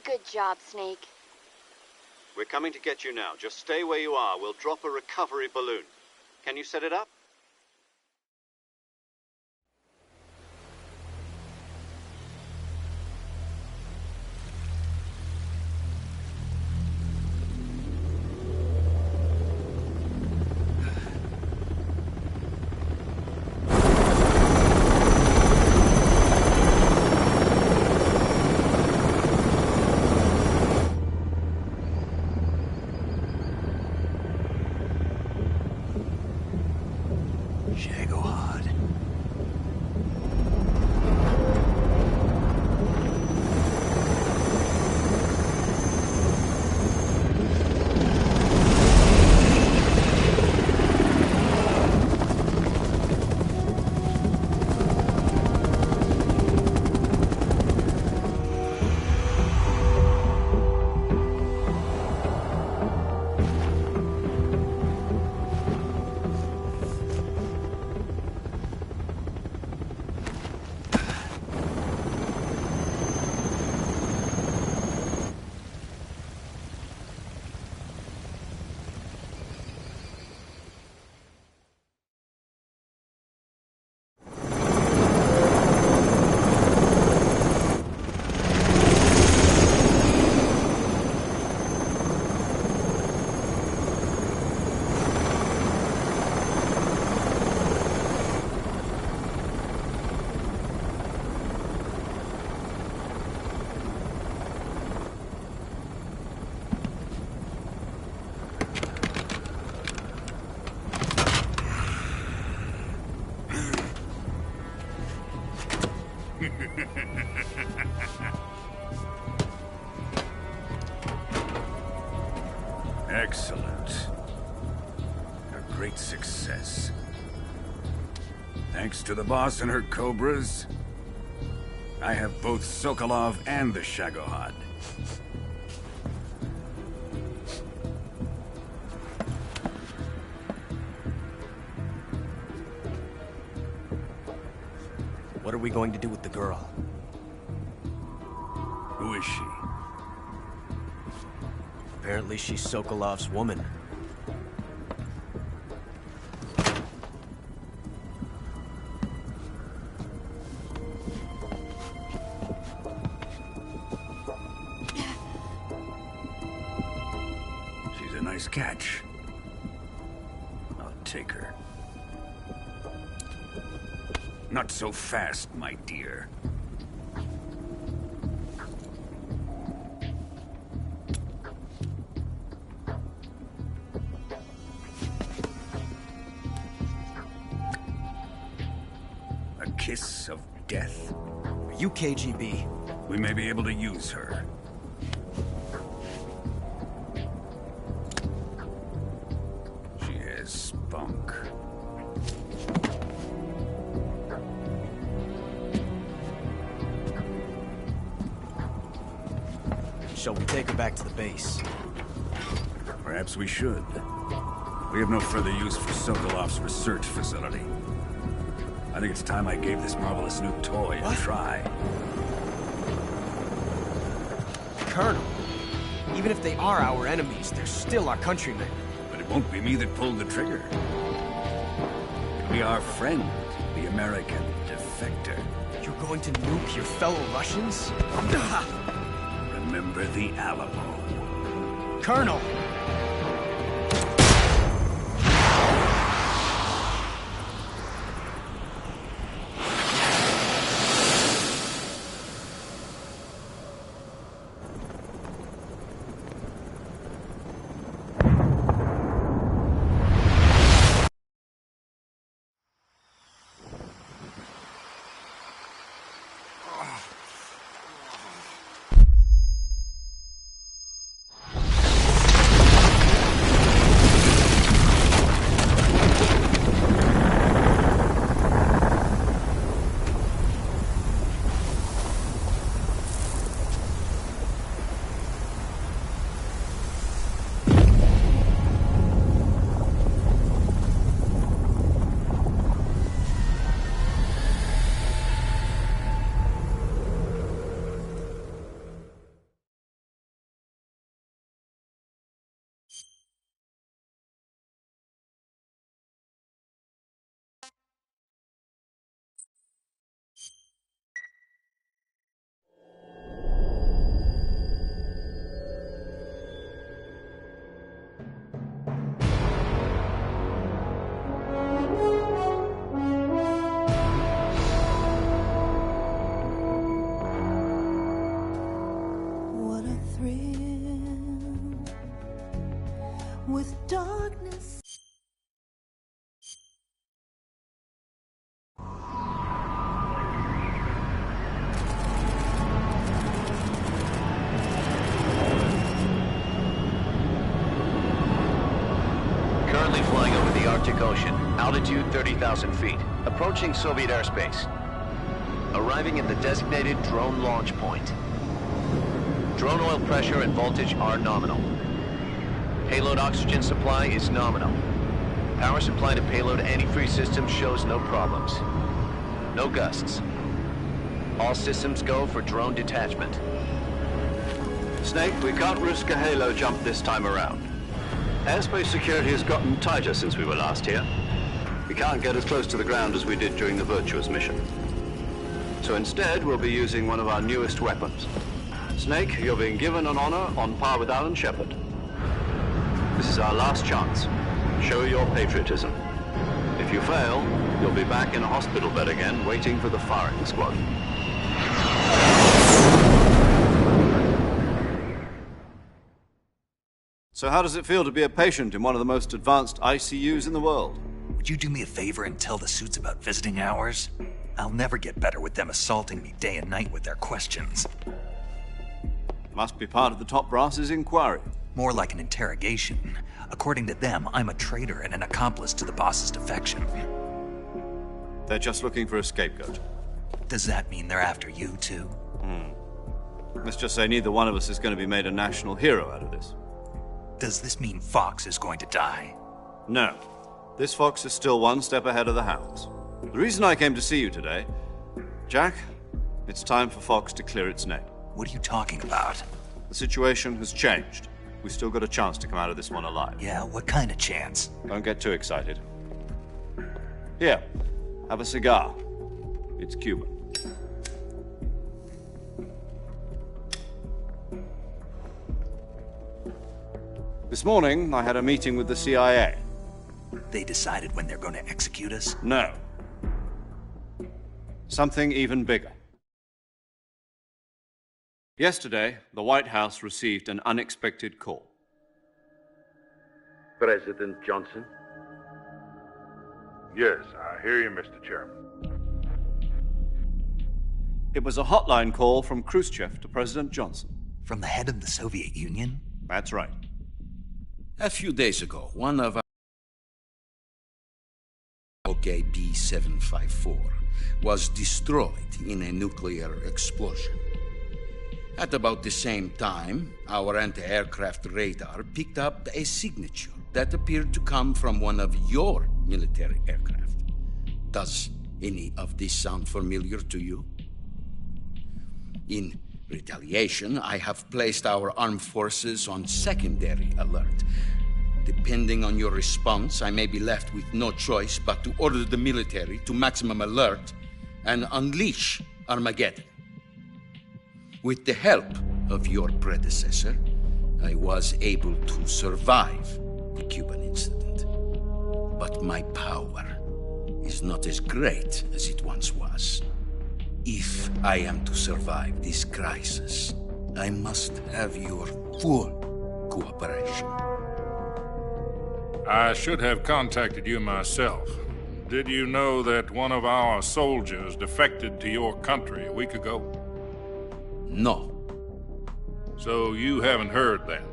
Good job, Snake. We're coming to get you now. Just stay where you are. We'll drop a recovery balloon. Can you set it up? Excellent. A great success. Thanks to the boss and her cobras, I have both Sokolov and the Shagohod. What are we going to do with the girl? Who is she? Apparently she's Sokolov's woman. She's a nice catch. I'll take her. Not so fast, my dear. A kiss of death. Are you KGB? We may be able to use her. She has spunk. Shall we take her back to the base? Perhaps we should. We have no further use for Sokolov's research facility. I think it's time I gave this marvelous new toy a try. Colonel, even if they are our enemies, they're still our countrymen. But it won't be me that pulled the trigger. It'll be our friend, the American defector. You're going to nuke your fellow Russians? Remember the Alamo. Colonel! With darkness. Currently flying over the Arctic Ocean, altitude 30,000 feet, approaching Soviet airspace. Arriving at the designated drone launch point. Drone oil pressure and voltage are nominal. Payload oxygen supply is nominal. Power supply to payload antifreeze system shows no problems. No gusts. All systems go for drone detachment. Snake, we can't risk a halo jump this time around. Airspace security has gotten tighter since we were last here. We can't get as close to the ground as we did during the Virtuous mission. So instead, we'll be using one of our newest weapons. Snake, you're being given an honor on par with Alan Shepard. This is our last chance. Show your patriotism. If you fail, you'll be back in a hospital bed again, waiting for the firing squad. So how does it feel to be a patient in one of the most advanced ICUs in the world? Would you do me a favor and tell the suits about visiting hours? I'll never get better with them assaulting me day and night with their questions. Must be part of the top brass's inquiry. More like an interrogation. According to them, I'm a traitor and an accomplice to the boss's defection. They're just looking for a scapegoat. Does that mean they're after you, too? Let's just say neither one of us is going to be made a national hero out of this. Does this mean Fox is going to die? No. This fox is still one step ahead of the hounds. The reason I came to see you today, Jack, it's time for Fox to clear its name. What are you talking about? The situation has changed. We've still got a chance to come out of this one alive. Yeah, what kind of chance? Don't get too excited. Here, have a cigar. It's Cuban. This morning, I had a meeting with the CIA. They decided when they're going to execute us? No. Something even bigger. Yesterday, the White House received an unexpected call. President Johnson? Yes, I hear you, Mr. Chairman. It was a hotline call from Khrushchev to President Johnson. From the head of the Soviet Union? That's right. A few days ago, one of our Ps5 was destroyed in a nuclear explosion. At about the same time, our anti-aircraft radar picked up a signature that appeared to come from one of your military aircraft. Does any of this sound familiar to you? In retaliation, I have placed our armed forces on secondary alert. Depending on your response, I may be left with no choice but to order the military to maximum alert and unleash Armageddon. With the help of your predecessor, I was able to survive the Cuban incident. But my power is not as great as it once was. If I am to survive this crisis, I must have your full cooperation. I should have contacted you myself. Did you know that one of our soldiers defected to your country a week ago? No. So you haven't heard then?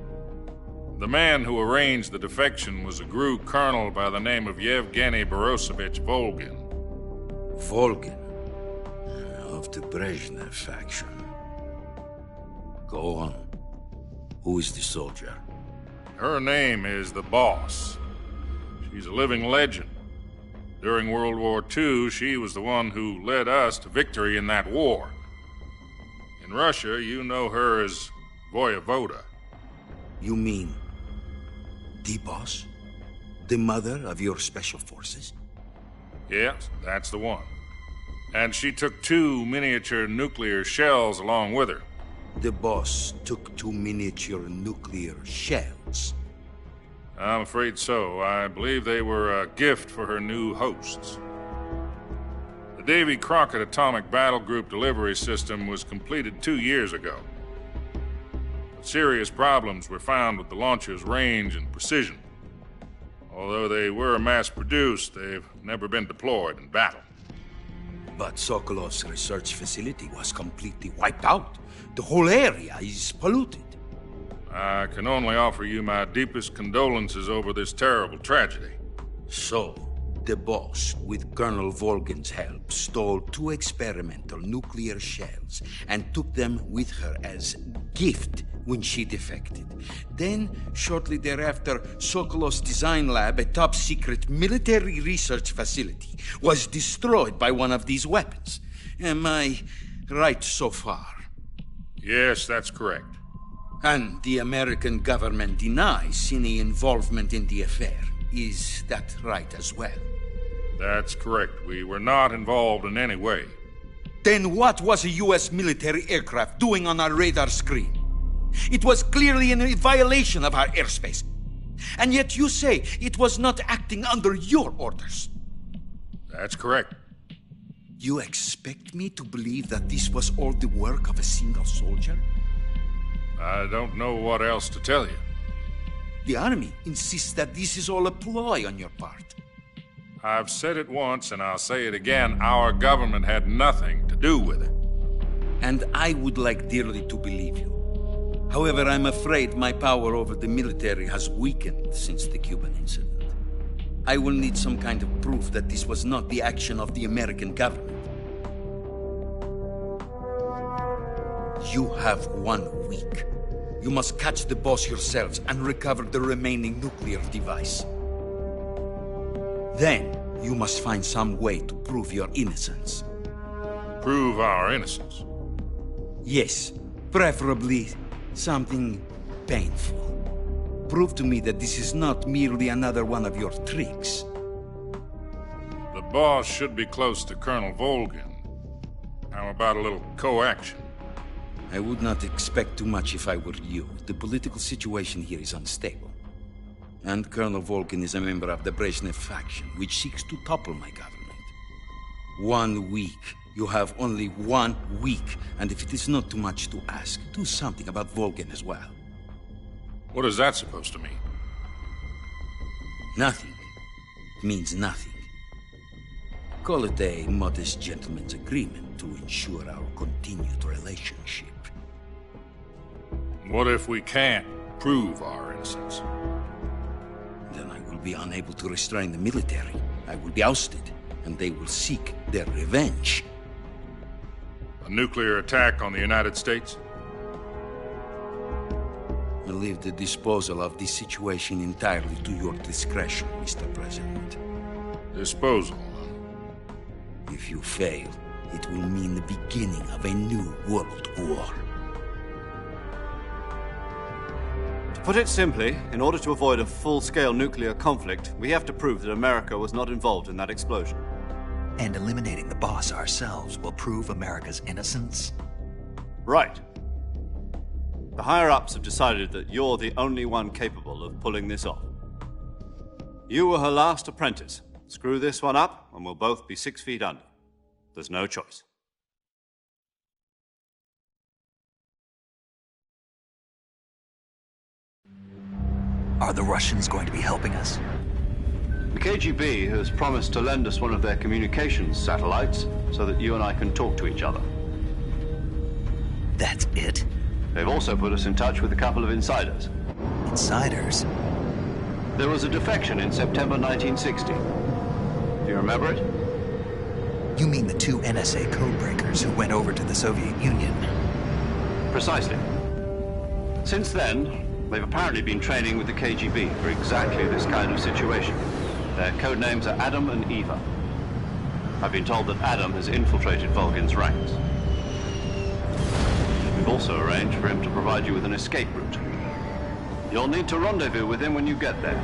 The man who arranged the defection was a GRU colonel by the name of Yevgeny Borisovich Volgin. Volgin? Of the Brezhnev faction. Go on. Who is the soldier? Her name is the Boss. She's a living legend. During World War II, she was the one who led us to victory in that war. In Russia, you know her as Voyevoda. You mean the Boss? The mother of your special forces? Yes, that's the one. And she took 2 miniature nuclear shells along with her. The Boss took 2 miniature nuclear shells? I'm afraid so. I believe they were a gift for her new hosts. The Davy Crockett Atomic Battle Group delivery system was completed 2 years ago. But serious problems were found with the launcher's range and precision. Although they were mass-produced, they've never been deployed in battle. But Sokolov's research facility was completely wiped out. The whole area is polluted. I can only offer you my deepest condolences over this terrible tragedy. So, the Boss, with Colonel Volgin's help, stole 2 experimental nuclear shells and took them with her as gift when she defected. Then, shortly thereafter, Sokolov's design lab, a top-secret military research facility, was destroyed by one of these weapons. Am I right so far? Yes, that's correct. And the American government denies any involvement in the affair. Is that right as well? That's correct. We were not involved in any way. Then what was a U.S. military aircraft doing on our radar screen? It was clearly in violation of our airspace. And yet you say it was not acting under your orders. That's correct. You expect me to believe that this was all the work of a single soldier? I don't know what else to tell you. The Army insists that this is all a ploy on your part. I've said it once and I'll say it again. Our government had nothing to do with it. And I would like dearly to believe you. However, I'm afraid my power over the military has weakened since the Cuban incident. I will need some kind of proof that this was not the action of the American government. You have 1 week. You must catch the boss yourselves and recover the remaining nuclear device. Then, you must find some way to prove your innocence. Prove our innocence? Yes, preferably something painful. Prove to me that this is not merely another one of your tricks. The boss should be close to Colonel Volgin. How about a little co-action? I would not expect too much if I were you. The political situation here is unstable. And Colonel Volgin is a member of the Brezhnev faction, which seeks to topple my government. 1 week. You have only 1 week, and if it is not too much to ask, do something about Volgin as well. What is that supposed to mean? Nothing. It means nothing. Call it a modest gentleman's agreement to ensure our continued relationship. What if we can't prove our innocence? Then I will be unable to restrain the military. I will be ousted, and they will seek their revenge. A nuclear attack on the United States? I leave the disposal of this situation entirely to your discretion, Mr. President. Disposal? If you fail, it will mean the beginning of a new world war. To put it simply, in order to avoid a full-scale nuclear conflict, we have to prove that America was not involved in that explosion. And eliminating the boss ourselves will prove America's innocence? Right. The higher-ups have decided that you're the only one capable of pulling this off. You were her last apprentice. Screw this one up, and we'll both be 6 feet under. There's no choice. Are the Russians going to be helping us? The KGB has promised to lend us one of their communications satellites so that you and I can talk to each other. That's it? They've also put us in touch with a couple of insiders. Insiders? There was a defection in September 1960. Do you remember it? You mean the 2 NSA codebreakers who went over to the Soviet Union? Precisely. Since then, they've apparently been training with the KGB for exactly this kind of situation. Their code names are Adam and Eva. I've been told that Adam has infiltrated Volgin's ranks. We've also arranged for him to provide you with an escape route. You'll need to rendezvous with him when you get there.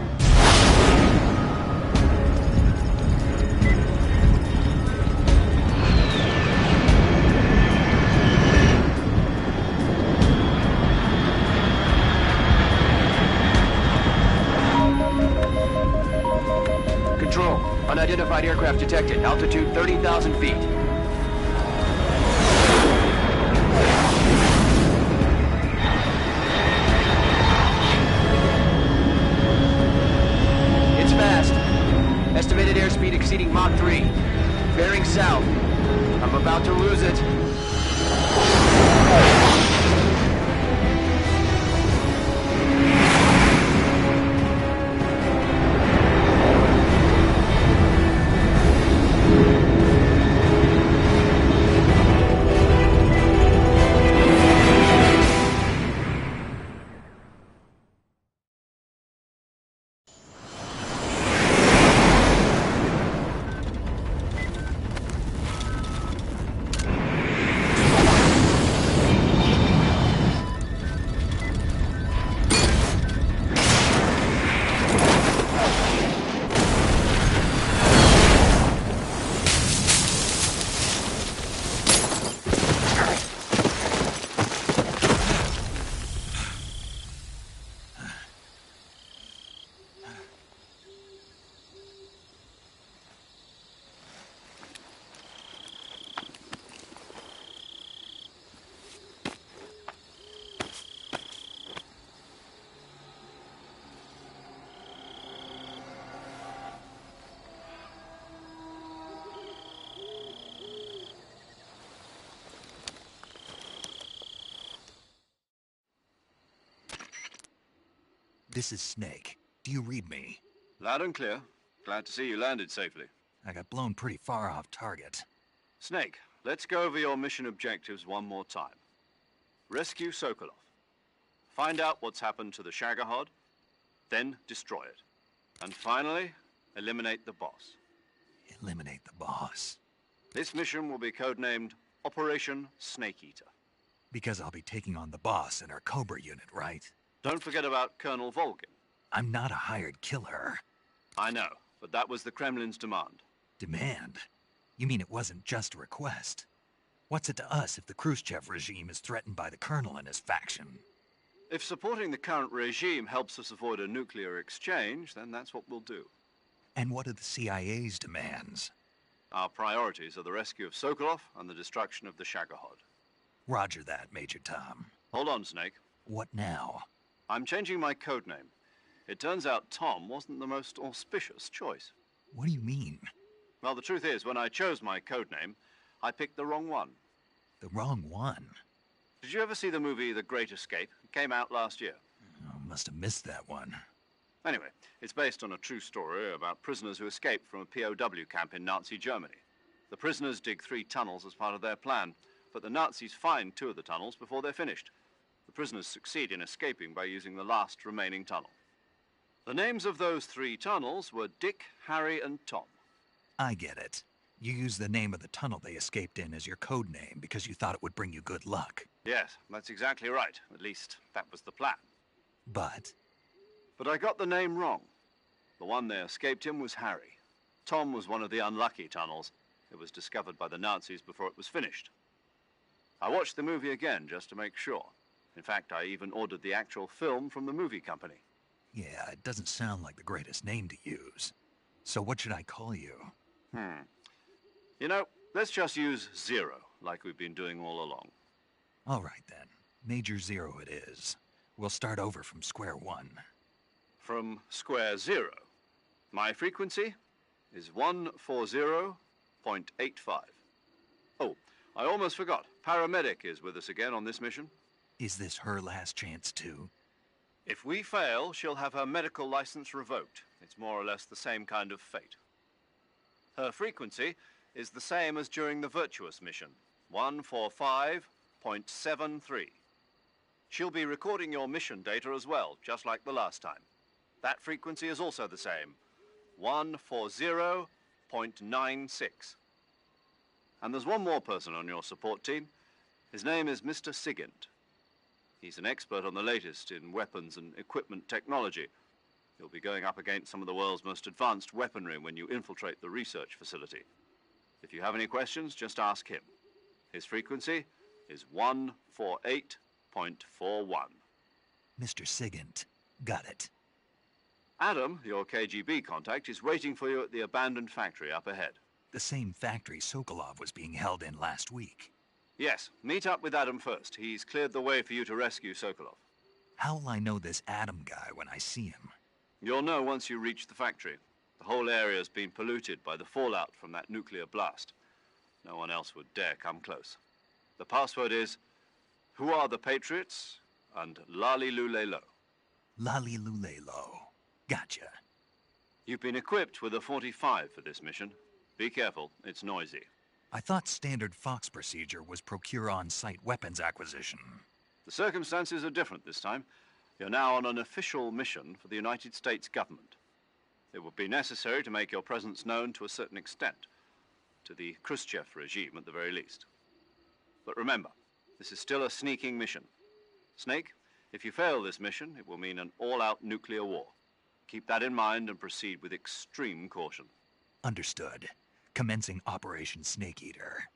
Control, unidentified aircraft detected. Altitude 30,000 feet. It's fast. Estimated airspeed exceeding Mach 3. Bearing south. I'm about to lose it. This is Snake. Do you read me? Loud and clear. Glad to see you landed safely. I got blown pretty far off target. Snake, let's go over your mission objectives one more time. Rescue Sokolov. Find out what's happened to the Shagohod, then destroy it. And finally, eliminate the boss. Eliminate the boss. This mission will be codenamed Operation Snake Eater. Because I'll be taking on the boss and her Cobra unit, right? Don't forget about Colonel Volgin. I'm not a hired killer. I know, but that was the Kremlin's demand. Demand? You mean it wasn't just a request? What's it to us if the Khrushchev regime is threatened by the Colonel and his faction? If supporting the current regime helps us avoid a nuclear exchange, then that's what we'll do. And what are the CIA's demands? Our priorities are the rescue of Sokolov and the destruction of the Shagohod. Roger that, Major Tom. Hold on, Snake. What now? I'm changing my codename. It turns out Tom wasn't the most auspicious choice. What do you mean? Well, the truth is, when I chose my codename, I picked the wrong one. The wrong one? Did you ever see the movie The Great Escape? It came out last year. Oh, must have missed that one. Anyway, it's based on a true story about prisoners who escaped from a POW camp in Nazi Germany. The prisoners dig 3 tunnels as part of their plan, but the Nazis find 2 of the tunnels before they're finished. The prisoners succeed in escaping by using the last remaining tunnel. The names of those 3 tunnels were Dick, Harry, and Tom. I get it. You used the name of the tunnel they escaped in as your code name because you thought it would bring you good luck. Yes, that's exactly right. At least, that was the plan. But I got the name wrong. The one they escaped in was Harry. Tom was one of the unlucky tunnels. It was discovered by the Nazis before it was finished. I watched the movie again just to make sure. In fact, I even ordered the actual film from the movie company. yeah, it doesn't sound like the greatest name to use. So what should I call you? You know, let's just use Zero, like we've been doing all along. All right, then. Major Zero it is. We'll start over from square one. From square 0. My frequency is 140.85. Oh, I almost forgot. Paramedic is with us again on this mission. Is this her last chance, too? If we fail, she'll have her medical license revoked. It's more or less the same kind of fate. Her frequency is the same as during the Virtuous mission, 145.73. She'll be recording your mission data as well, just like the last time. That frequency is also the same, 140.96. And there's one more person on your support team. His name is Mr. Sigint. He's an expert on the latest in weapons and equipment technology. You'll be going up against some of the world's most advanced weaponry when you infiltrate the research facility. If you have any questions, just ask him. His frequency is 148.41. Mr. Sigint. Got it. Adam, your KGB contact, is waiting for you at the abandoned factory up ahead. The same factory Sokolov was being held in last week. Yes, meet up with Adam first. He's cleared the way for you to rescue Sokolov. How'll I know this Adam guy when I see him? You'll know once you reach the factory. The whole area's been polluted by the fallout from that nuclear blast. No one else would dare come close. The password is, "Who are the Patriots?" and Lali Lulelo. Lali Lulelo. Gotcha. You've been equipped with a 45 for this mission. Be careful, it's noisy. I thought standard Fox procedure was procure on-site weapons acquisition. The circumstances are different this time. You're now on an official mission for the United States government. It would be necessary to make your presence known to a certain extent, to the Khrushchev regime at the very least. But remember, this is still a sneaking mission. Snake, if you fail this mission, it will mean an all-out nuclear war. Keep that in mind and proceed with extreme caution. Understood. Commencing Operation Snake Eater.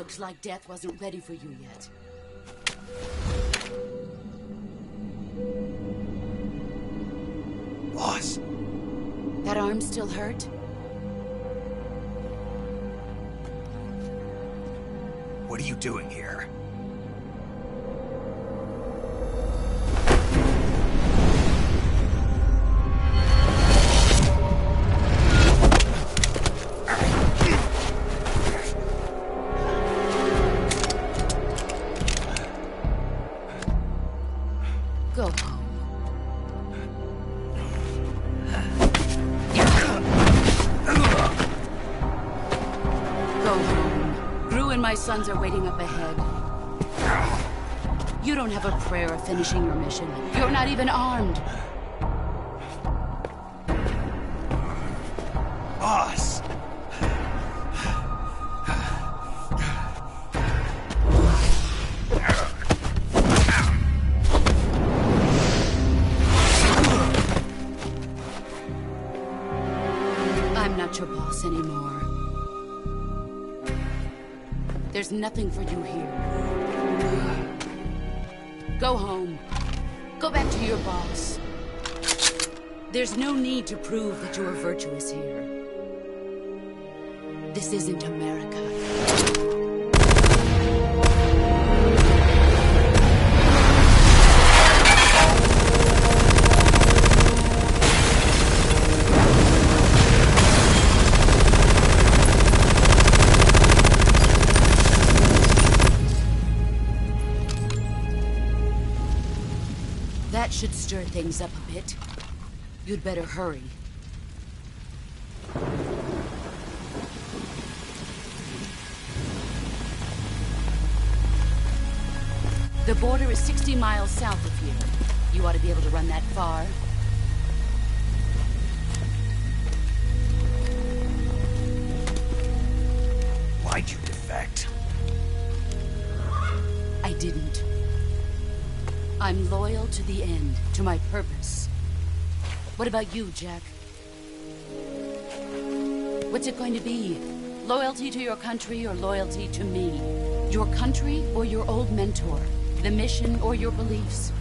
Looks like death wasn't ready for you yet. Boss. That arm still hurt? What are you doing here? Go home. Go home. Gru and my sons are waiting up ahead. You don't have a prayer of finishing your mission. You're not even armed. Boss! I'm not your boss anymore. There's nothing for you here. Go home. Go back to your boss. There's no need to prove that you are virtuous here. This isn't America. That should stir things up a bit. You'd better hurry. The border is 60 miles south of here. You ought to be able to run that far. Why'd you defect? I didn't. I'm loyal to the end, to my purpose. What about you, Jack? What's it going to be? Loyalty to your country or loyalty to me? Your country or your old mentor? The mission or your beliefs?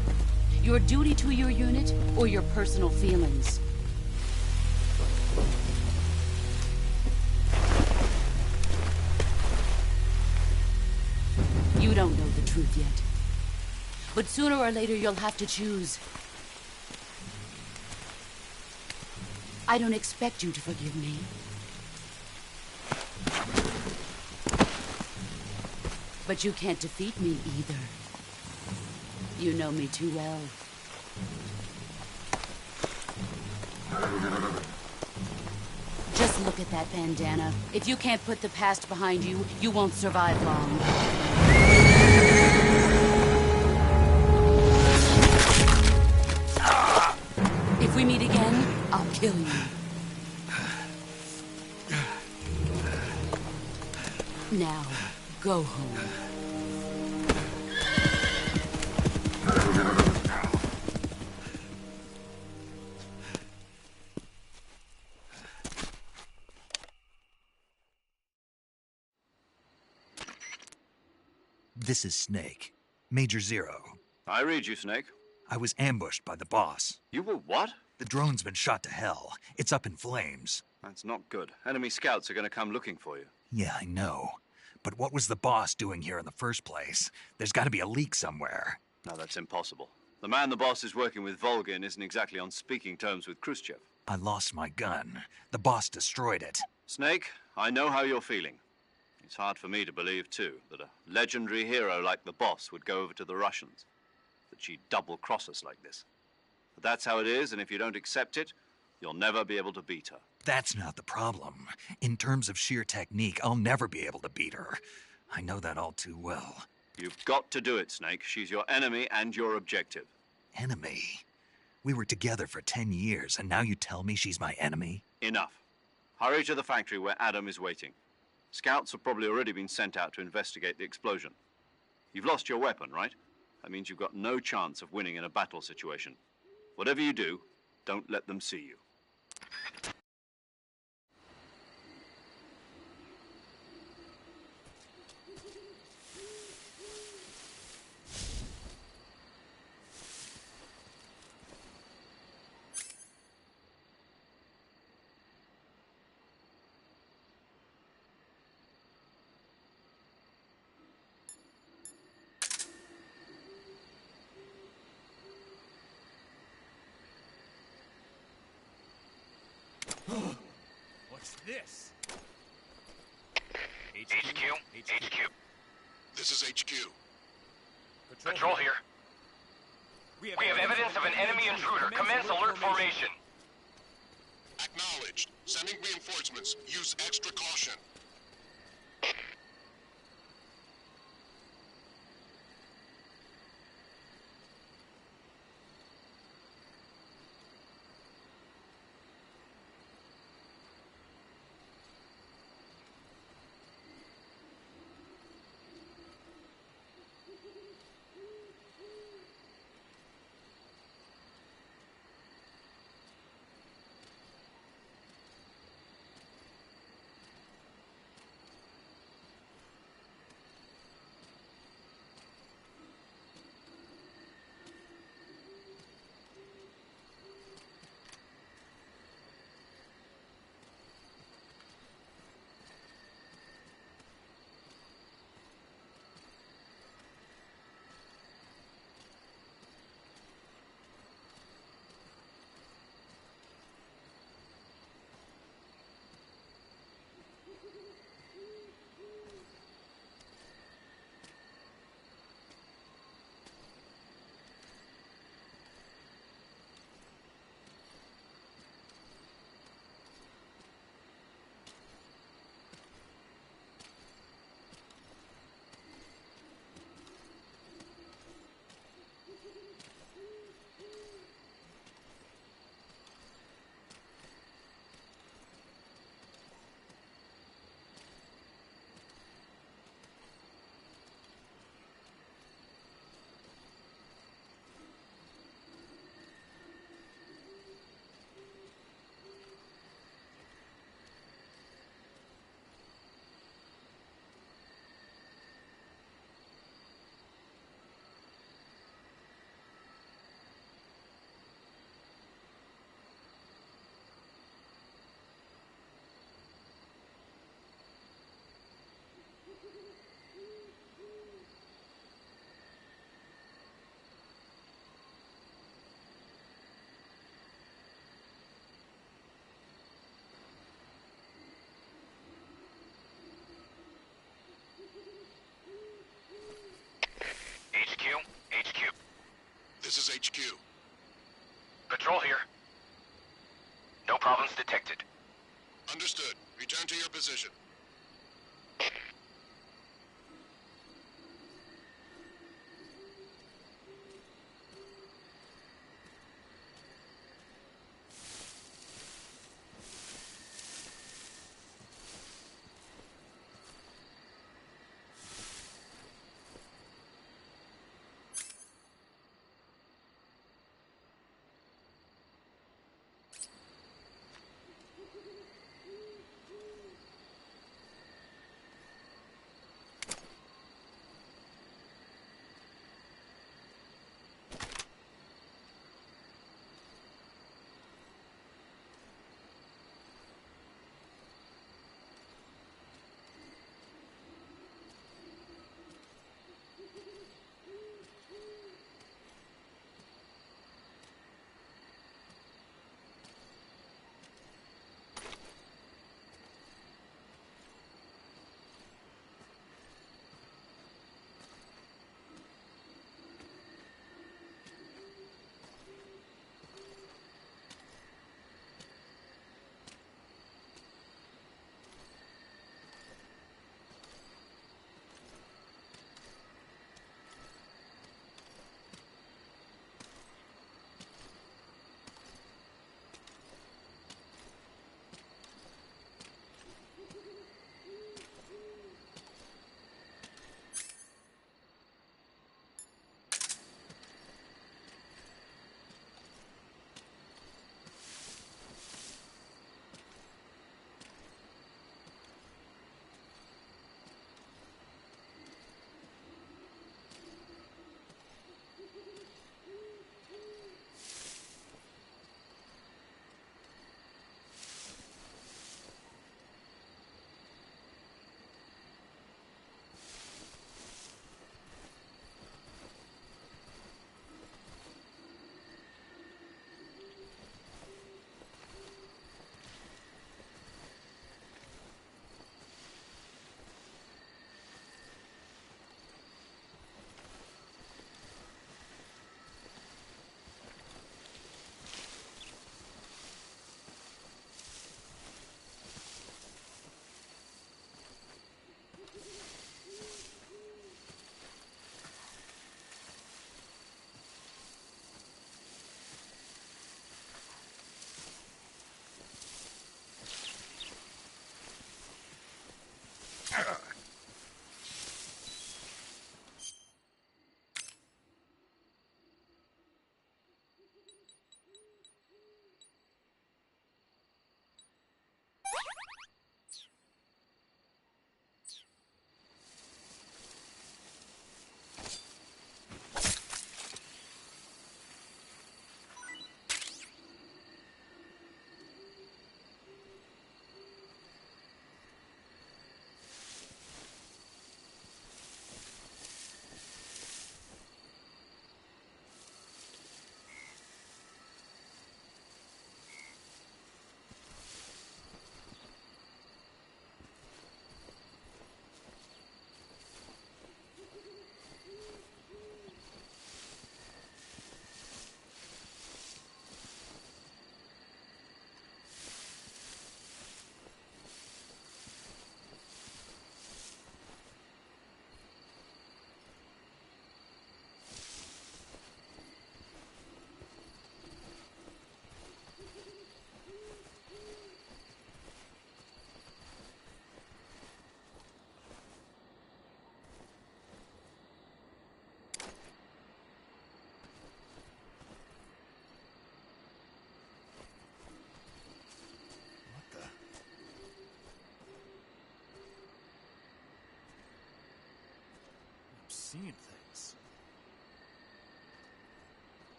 Your duty to your unit or your personal feelings? You don't know the truth yet. But sooner or later, you'll have to choose. I don't expect you to forgive me. But you can't defeat me either. You know me too well. Just look at that bandana. If you can't put the past behind you, you won't survive long. If we meet again, I'll kill you. Now, go home. This is Snake. Major Zero. I read you, Snake. I was ambushed by the boss. You were what? The drone's been shot to hell. It's up in flames. That's not good. Enemy scouts are going to come looking for you. Yeah, I know. But what was the boss doing here in the first place? There's got to be a leak somewhere. No, that's impossible. The man the boss is working with, Volgin, isn't exactly on speaking terms with Khrushchev. I lost my gun. The boss destroyed it. Snake, I know how you're feeling. It's hard for me to believe, too, that a legendary hero like the boss would go over to the Russians. That she'd double-cross us like this. But that's how it is, and if you don't accept it, you'll never be able to beat her. That's not the problem. In terms of sheer technique, I'll never be able to beat her. I know that all too well. You've got to do it, Snake. She's your enemy and your objective. Enemy? We were together for 10 years, and now you tell me she's my enemy? Enough. Hurry to the factory where Adam is waiting. Scouts have probably already been sent out to investigate the explosion. You've lost your weapon, right? That means you've got no chance of winning in a battle situation. Whatever you do, don't let them see you. this? HQ. This is HQ. Patrol here. We have evidence of an enemy intruder. Commence alert formation. Acknowledged. Sending reinforcements. Use extra caution. HQ. This is HQ. Patrol here. No problems detected. Understood. Return to your position.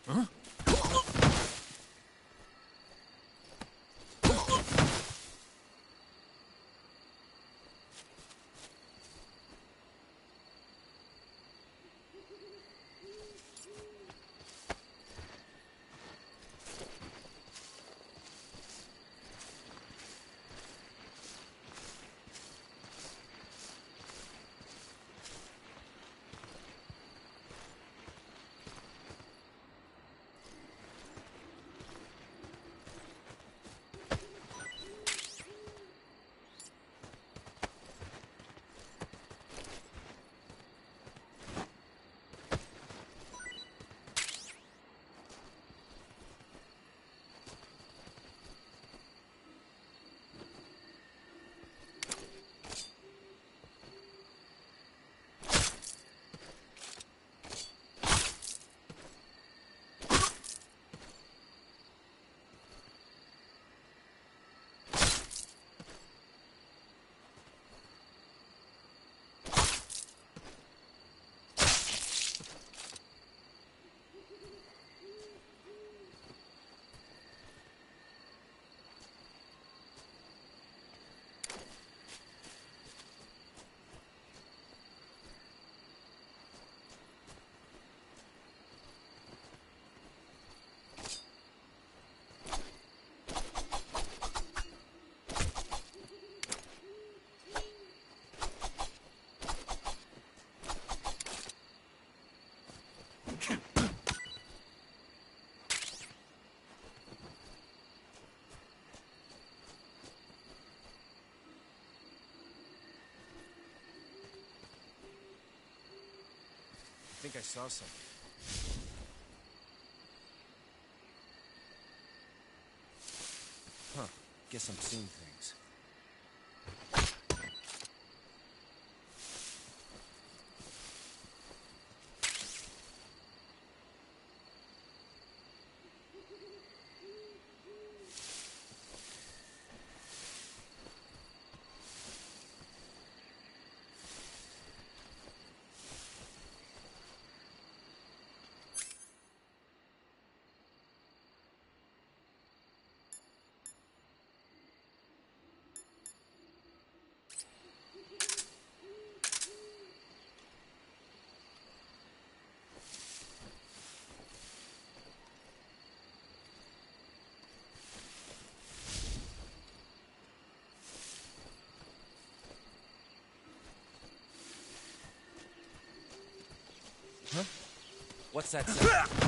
Huh? I think I saw something. Huh. Guess I'm seeing things. Huh? What's that sound?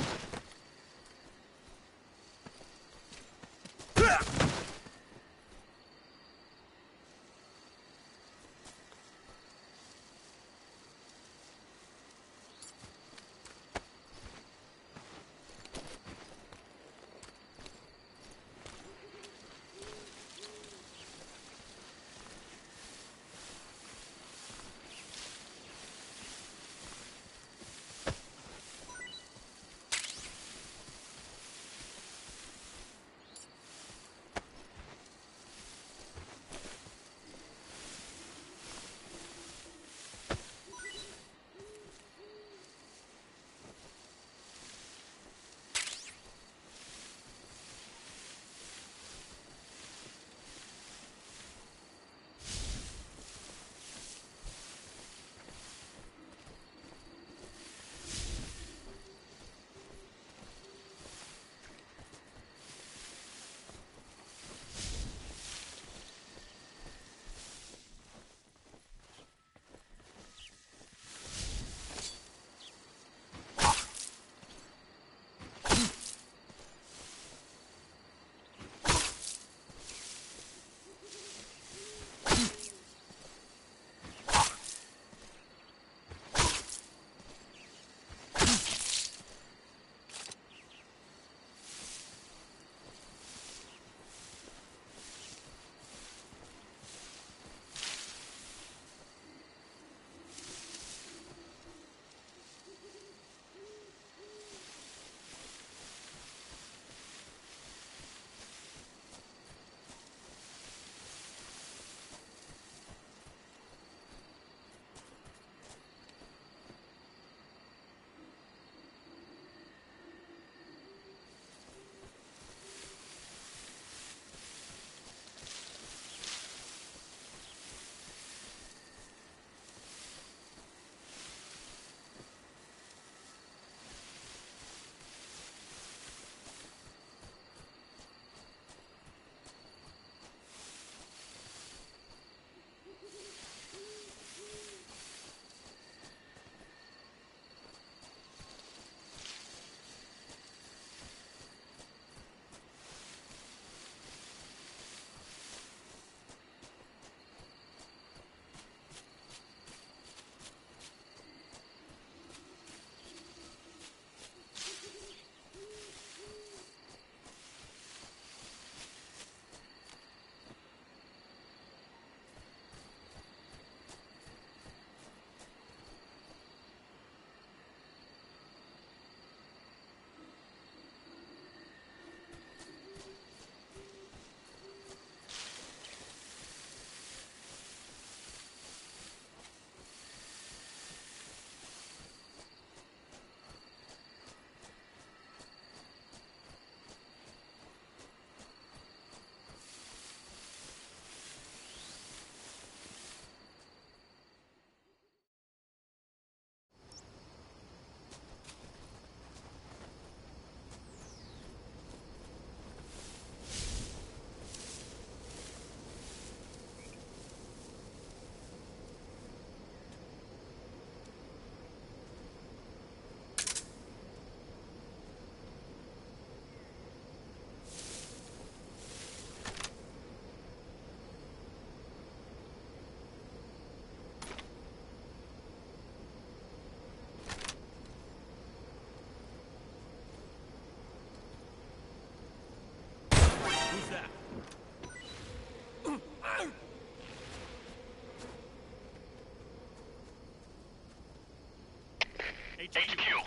HQ.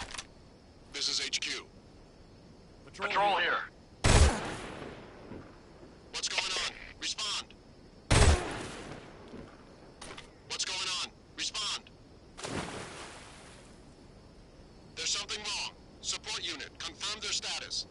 This is HQ. Patrol here. What's going on? Respond. What's going on? Respond. There's something wrong. Support unit, confirm their status.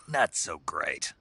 Not so great.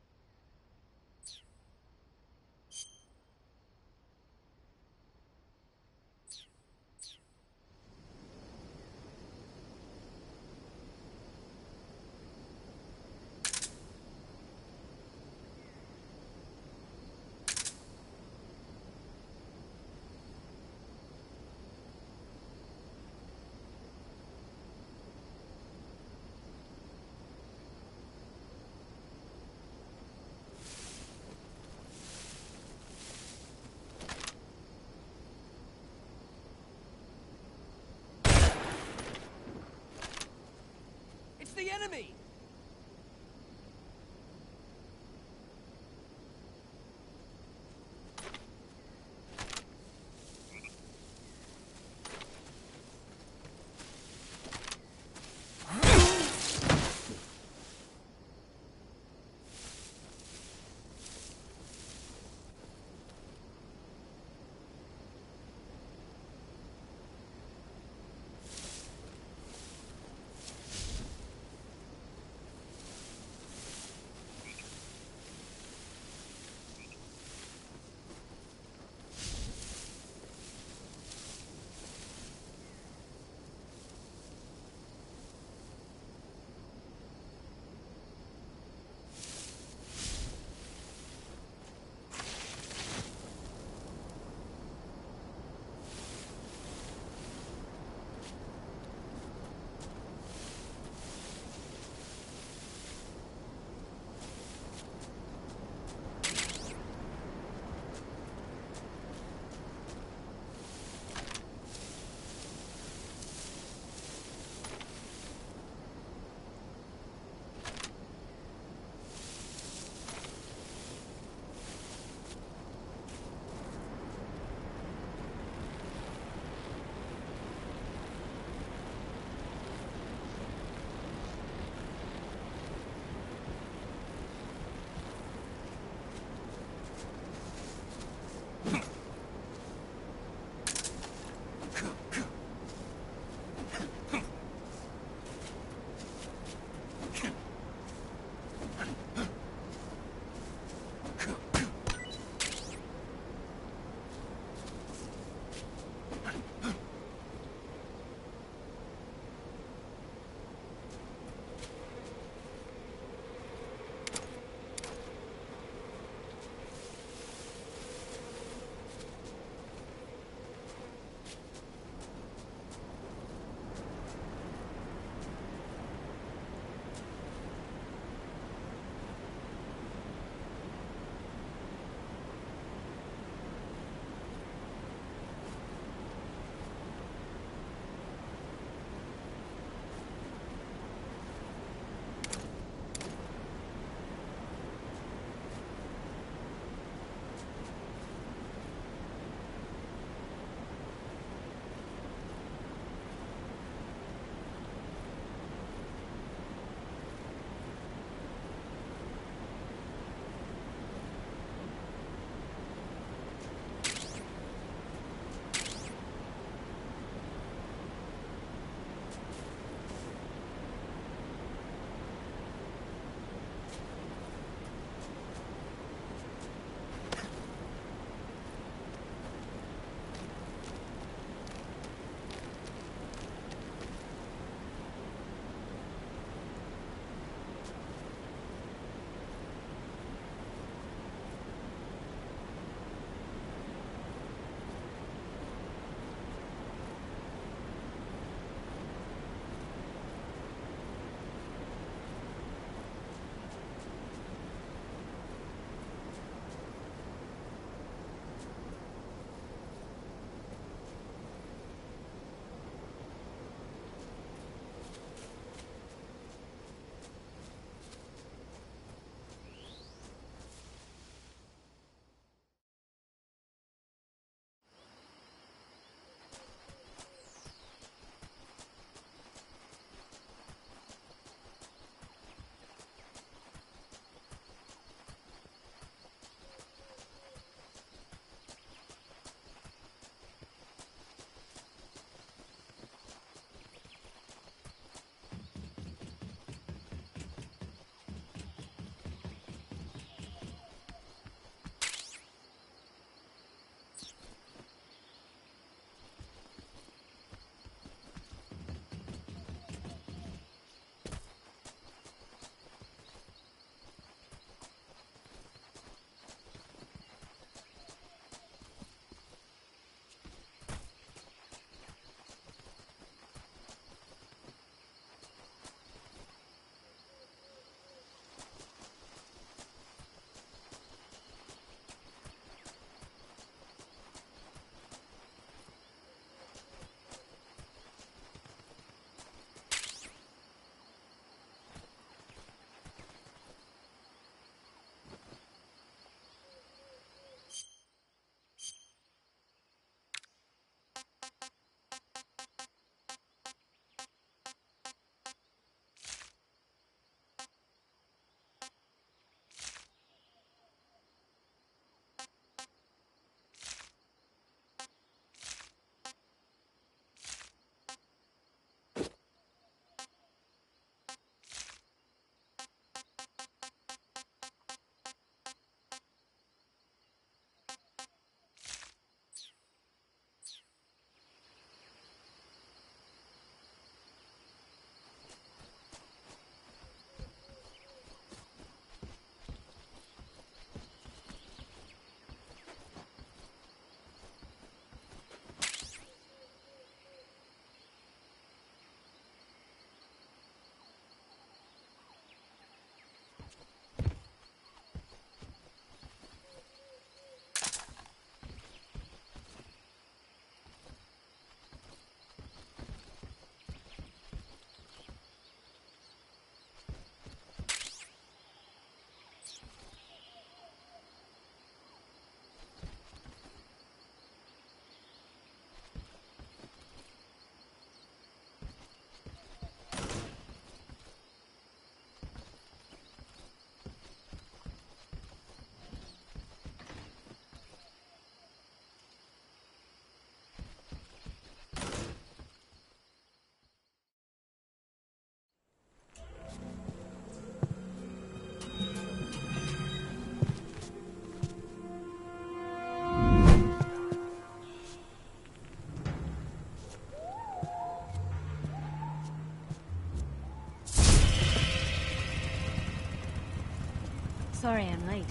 Sorry I'm late.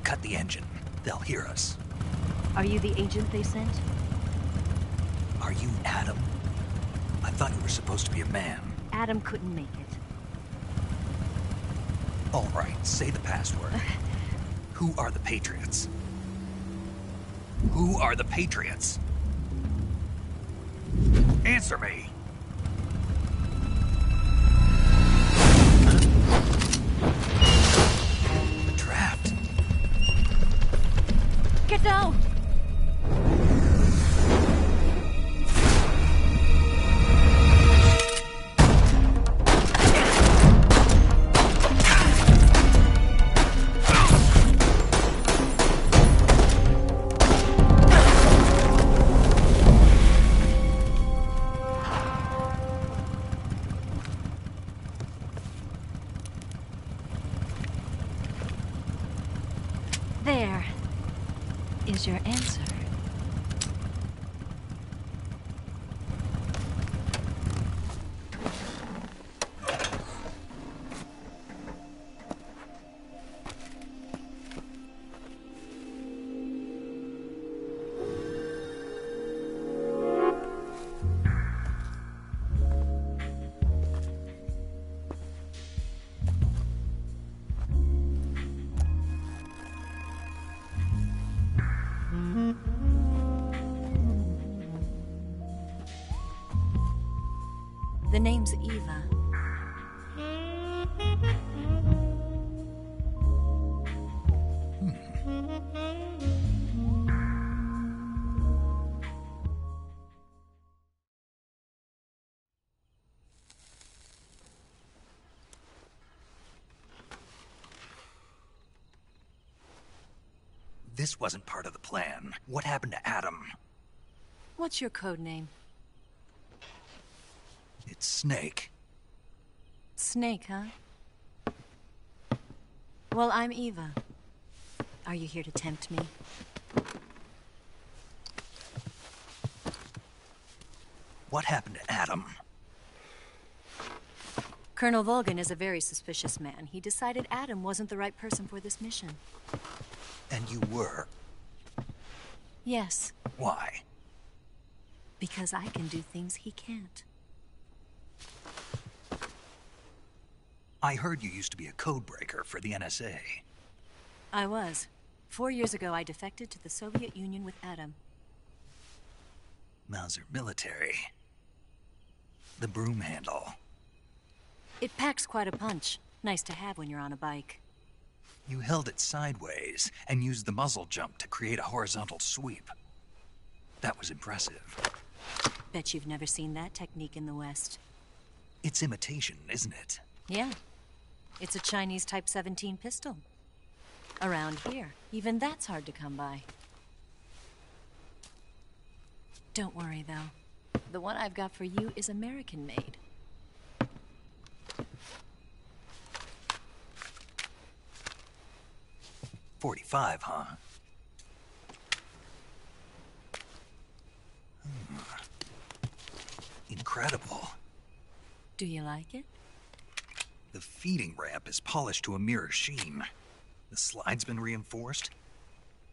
Cut the engine. They'll hear us. Are you the agent they sent? Are you Adam? I thought you were supposed to be a man. Adam couldn't make it. All right, say the password. Who are the Patriots? Who are the Patriots? Answer me! Trapped. Get down! There is your answer. The name's Eva. This wasn't part of the plan. What happened to Adam? What's your code name? It's Snake. Snake, huh? Well, I'm Eva. Are you here to tempt me? What happened to Adam? Colonel Volgan is a very suspicious man. He decided Adam wasn't the right person for this mission. And you were? Yes. Why? Because I can do things he can't. I heard you used to be a codebreaker for the NSA. I was. 4 years ago, I defected to the Soviet Union with Adam. Mauser military. The broom handle. It packs quite a punch. Nice to have when you're on a bike. You held it sideways and used the muzzle jump to create a horizontal sweep. That was impressive. Bet you've never seen that technique in the West. It's imitation, isn't it? Yeah. It's a Chinese Type 17 pistol. Around here, even that's hard to come by. Don't worry, though. The one I've got for you is American-made. .45, huh? Incredible. Do you like it? The feeding ramp is polished to a mirror sheen. The slide's been reinforced,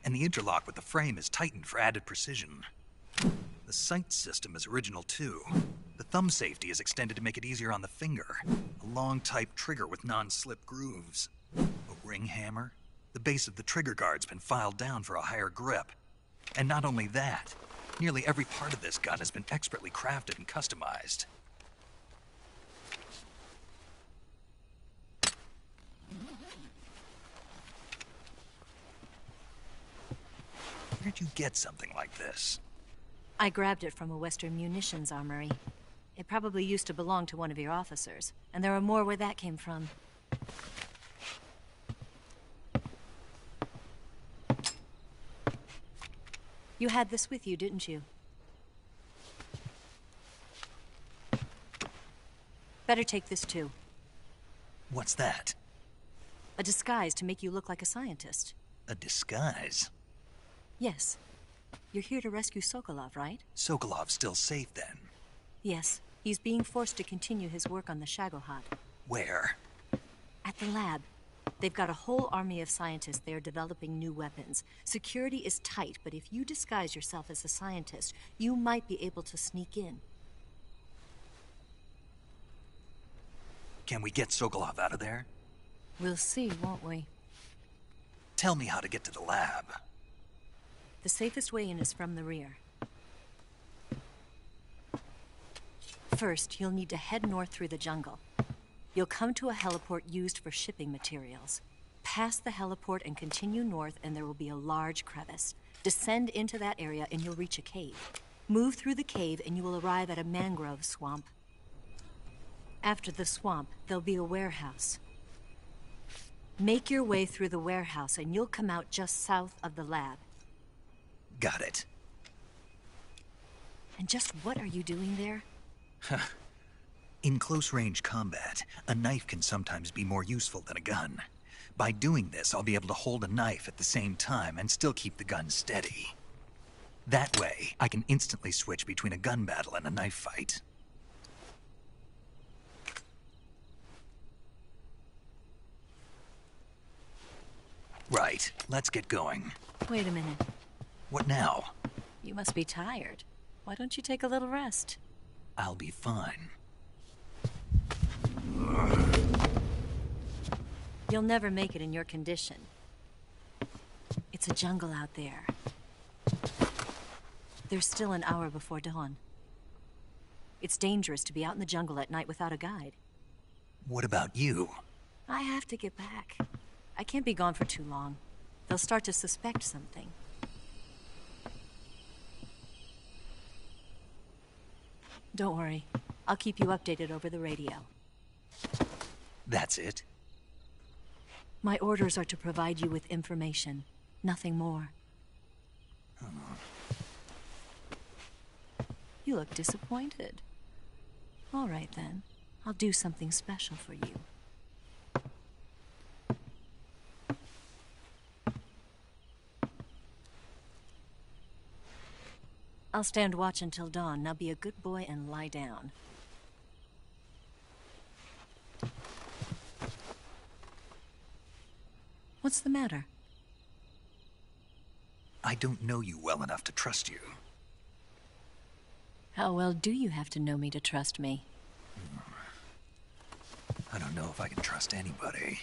and the interlock with the frame is tightened for added precision. The sight system is original too. The thumb safety is extended to make it easier on the finger. A long type trigger with non-slip grooves. A ring hammer. The base of the trigger guard's been filed down for a higher grip. And not only that, nearly every part of this gun has been expertly crafted and customized. Where'd you get something like this? I grabbed it from a Western munitions armory. It probably used to belong to one of your officers, and there are more where that came from. You had this with you, didn't you? Better take this too. What's that? A disguise to make you look like a scientist. A disguise? Yes. You're here to rescue Sokolov, right? Sokolov's still safe then? Yes. He's being forced to continue his work on the Shagohod. Where? At the lab. They've got a whole army of scientists there developing new weapons. Security is tight, but if you disguise yourself as a scientist, you might be able to sneak in. Can we get Sokolov out of there? We'll see, won't we? Tell me how to get to the lab. The safest way in is from the rear. First, you'll need to head north through the jungle. You'll come to a heliport used for shipping materials. Pass the heliport and continue north, and there will be a large crevice. Descend into that area and you'll reach a cave. Move through the cave and you will arrive at a mangrove swamp. After the swamp, there'll be a warehouse. Make your way through the warehouse and you'll come out just south of the lab. Got it. And just what are you doing there? In close-range combat, a knife can sometimes be more useful than a gun. By doing this, I'll be able to hold a knife at the same time and still keep the gun steady. That way, I can instantly switch between a gun battle and a knife fight. Right, let's get going. Wait a minute. What now? You must be tired. Why don't you take a little rest? I'll be fine. You'll never make it in your condition. It's a jungle out there. There's still an hour before dawn. It's dangerous to be out in the jungle at night without a guide. What about you? I have to get back. I can't be gone for too long. They'll start to suspect something. Don't worry. I'll keep you updated over the radio. That's it? My orders are to provide you with information. Nothing more. You look disappointed. All right, then. I'll do something special for you. I'll stand watch until dawn. Now be a good boy and lie down. What's the matter? I don't know you well enough to trust you. How well do you have to know me to trust me? I don't know if I can trust anybody.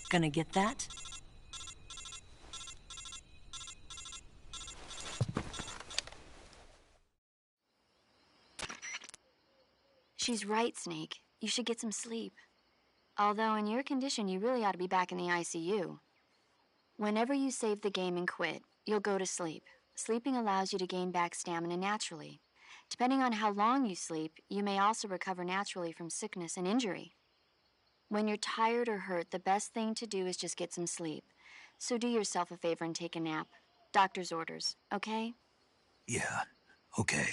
Gonna get that? She's right, Snake. You should get some sleep. Although in your condition, you really ought to be back in the ICU. Whenever you save the game and quit, you'll go to sleep. Sleeping allows you to gain back stamina naturally. Depending on how long you sleep, you may also recover naturally from sickness and injury. When you're tired or hurt, the best thing to do is just get some sleep. So do yourself a favor and take a nap. Doctor's orders, okay? Yeah, okay.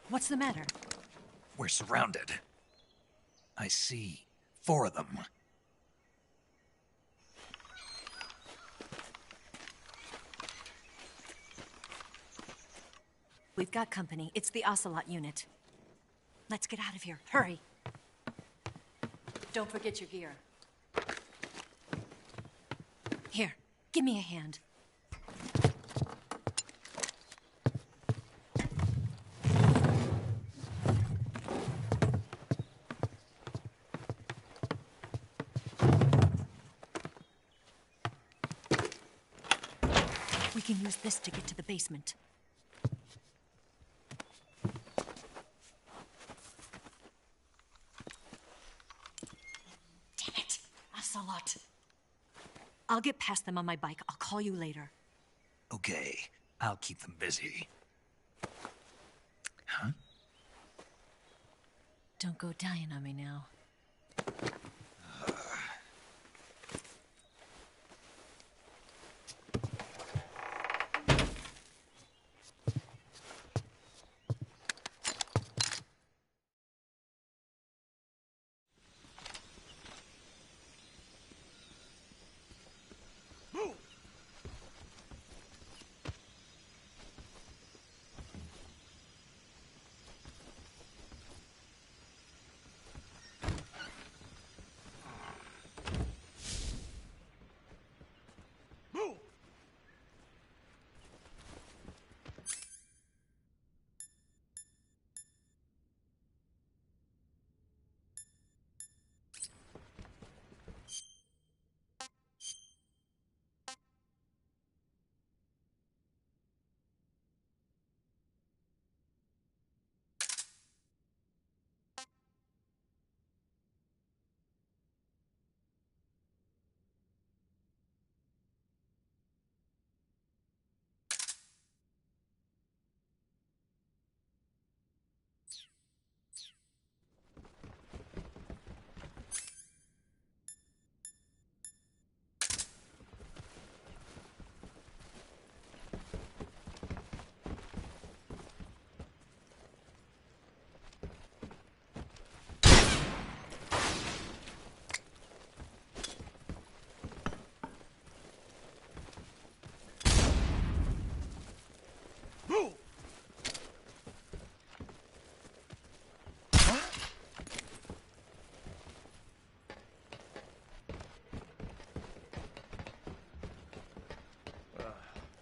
What's the matter? We're surrounded. I see 4 of them. We've got company. It's the Ocelot unit. Let's get out of here. Hurry. Don't forget your gear. Here, give me a hand. We can use this to get to the basement. Damn it! Ocelot. I'll get past them on my bike. I'll call you later. Okay, I'll keep them busy. Huh? Don't go dying on me now.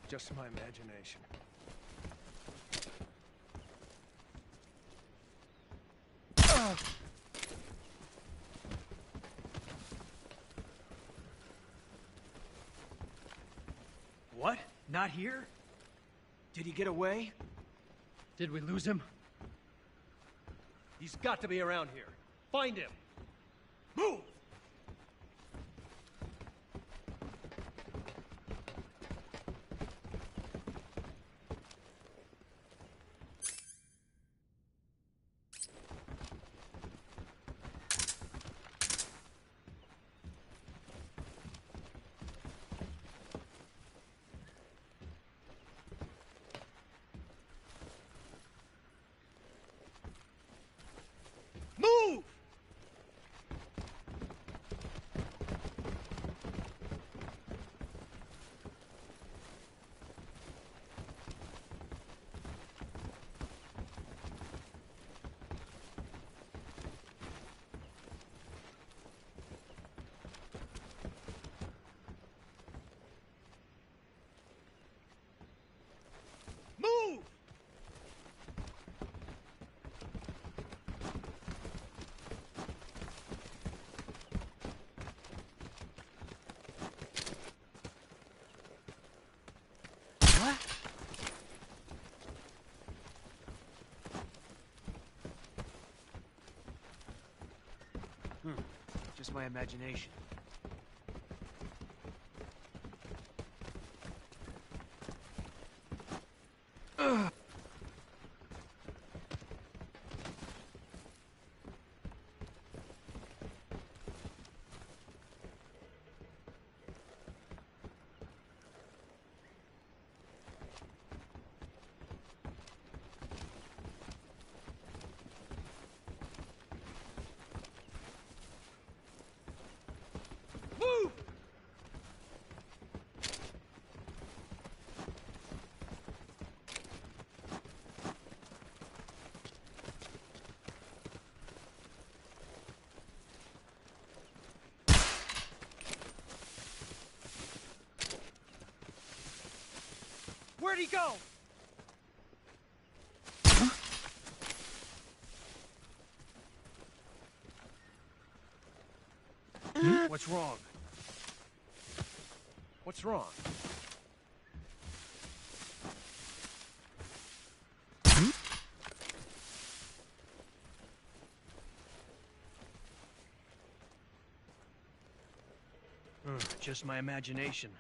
Just my imagination. What? Not here? Did he get away? Did we lose him? He's got to be around here. Find him. Move! Move! Move! What? Just my imagination. Ugh. Where'd he go? What's wrong? What's wrong? Just my imagination.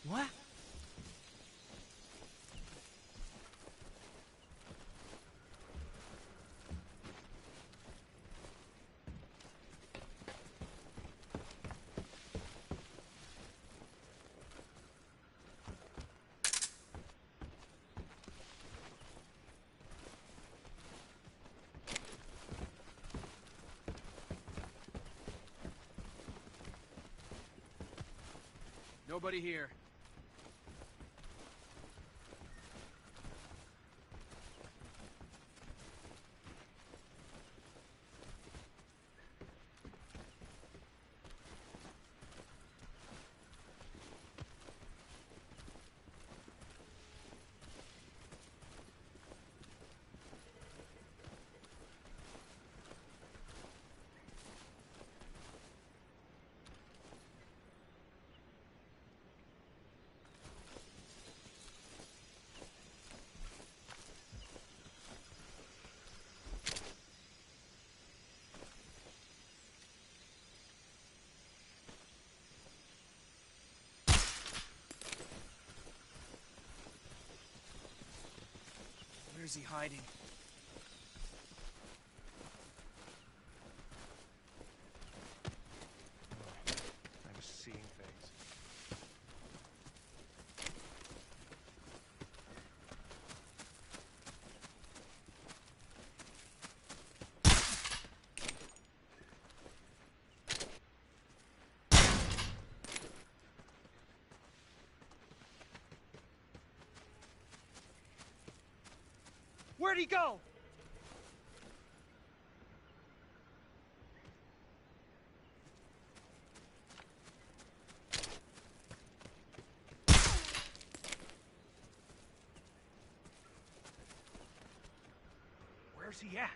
What? Nobody here. Where's he hiding? I was seeing things. Where'd he go? Where's he at?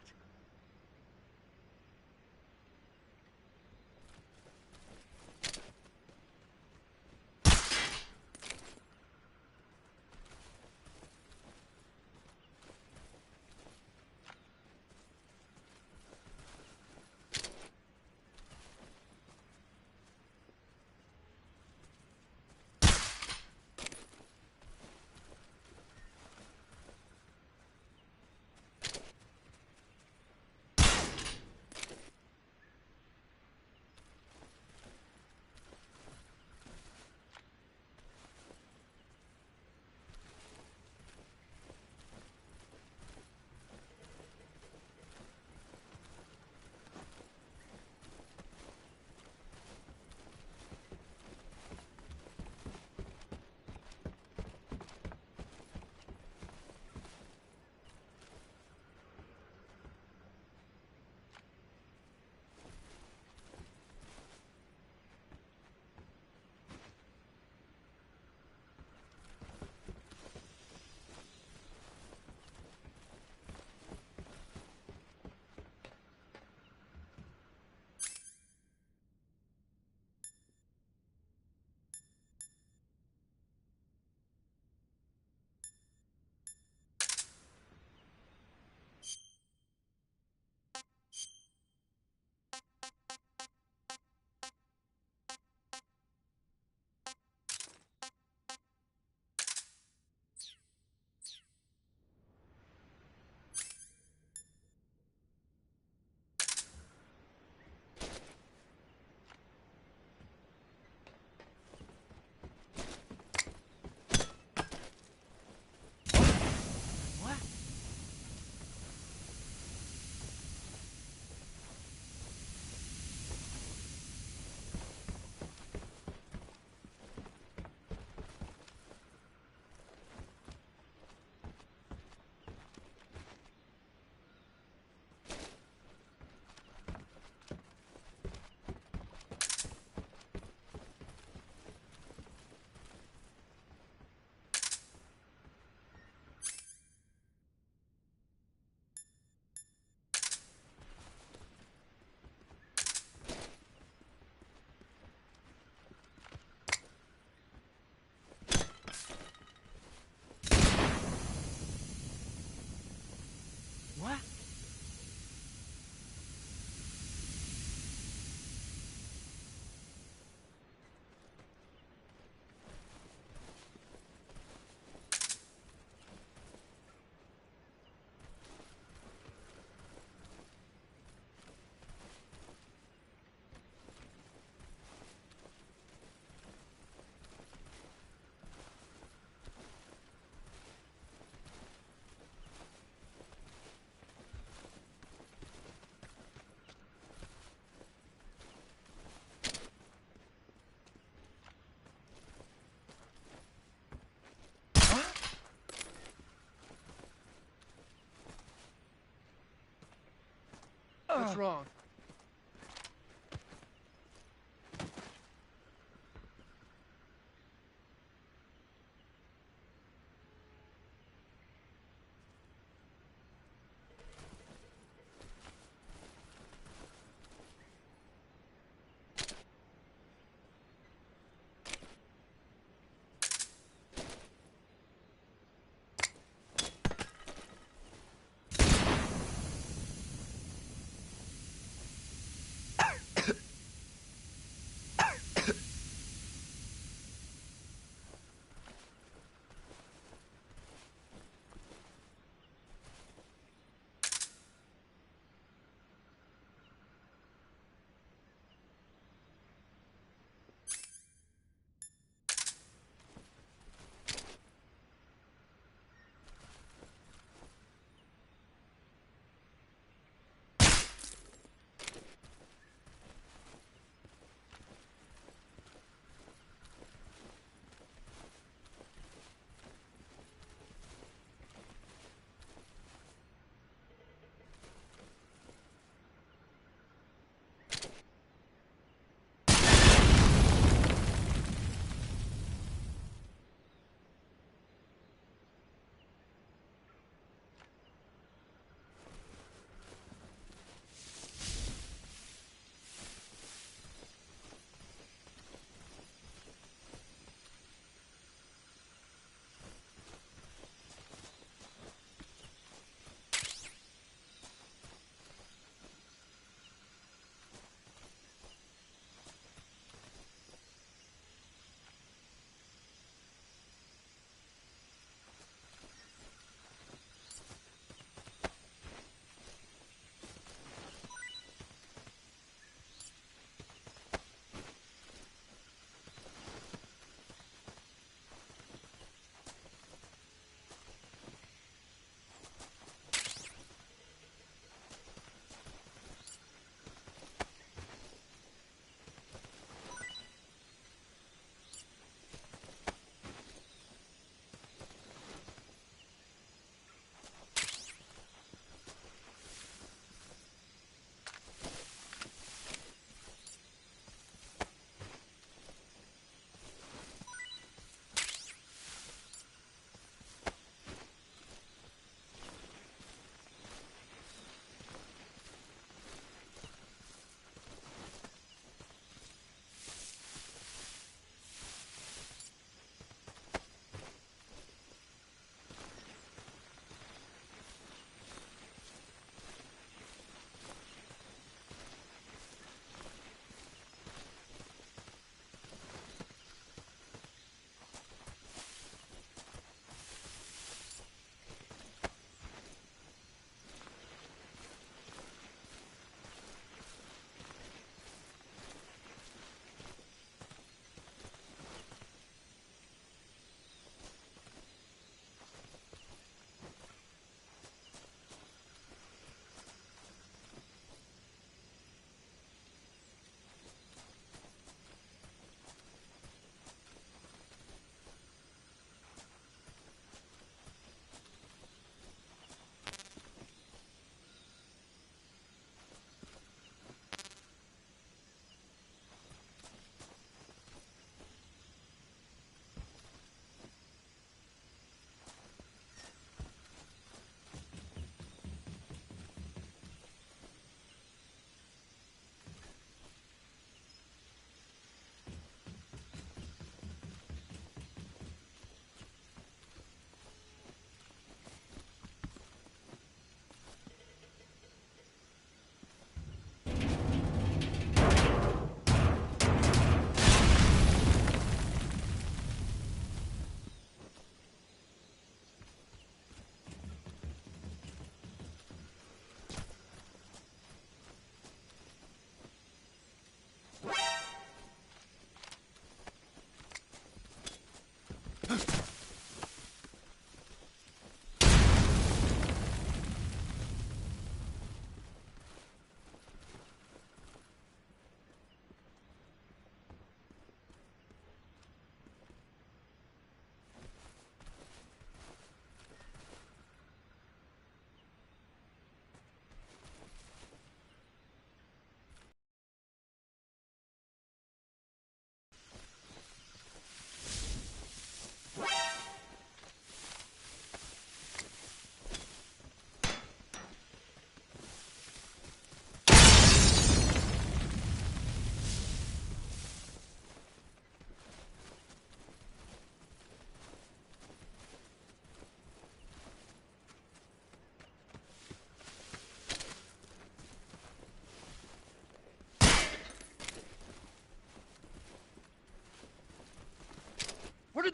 What's wrong?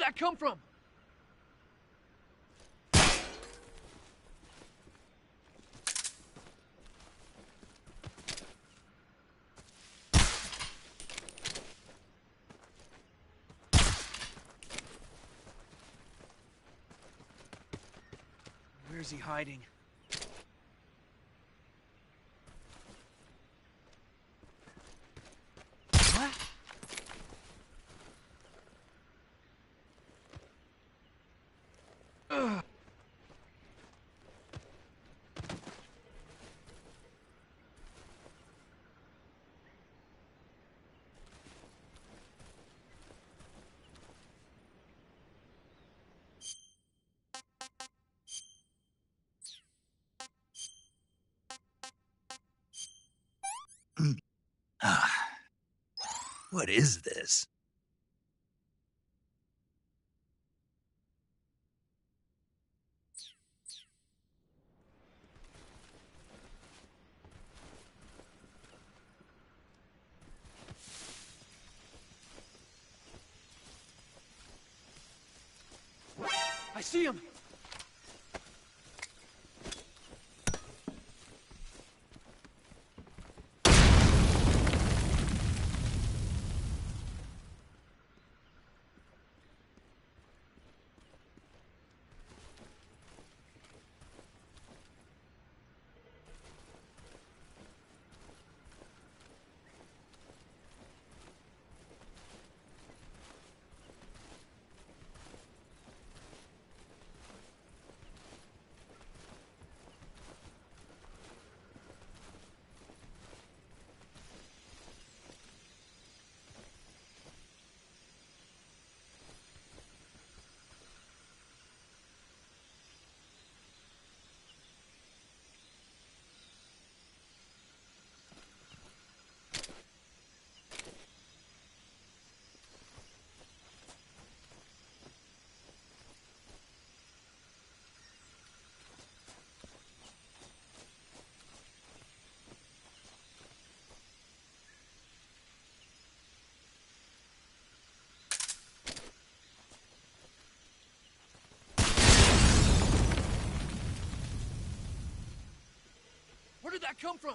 did that come from? Where's he hiding? What? Ugh. What is this? I see him! Where did that come from?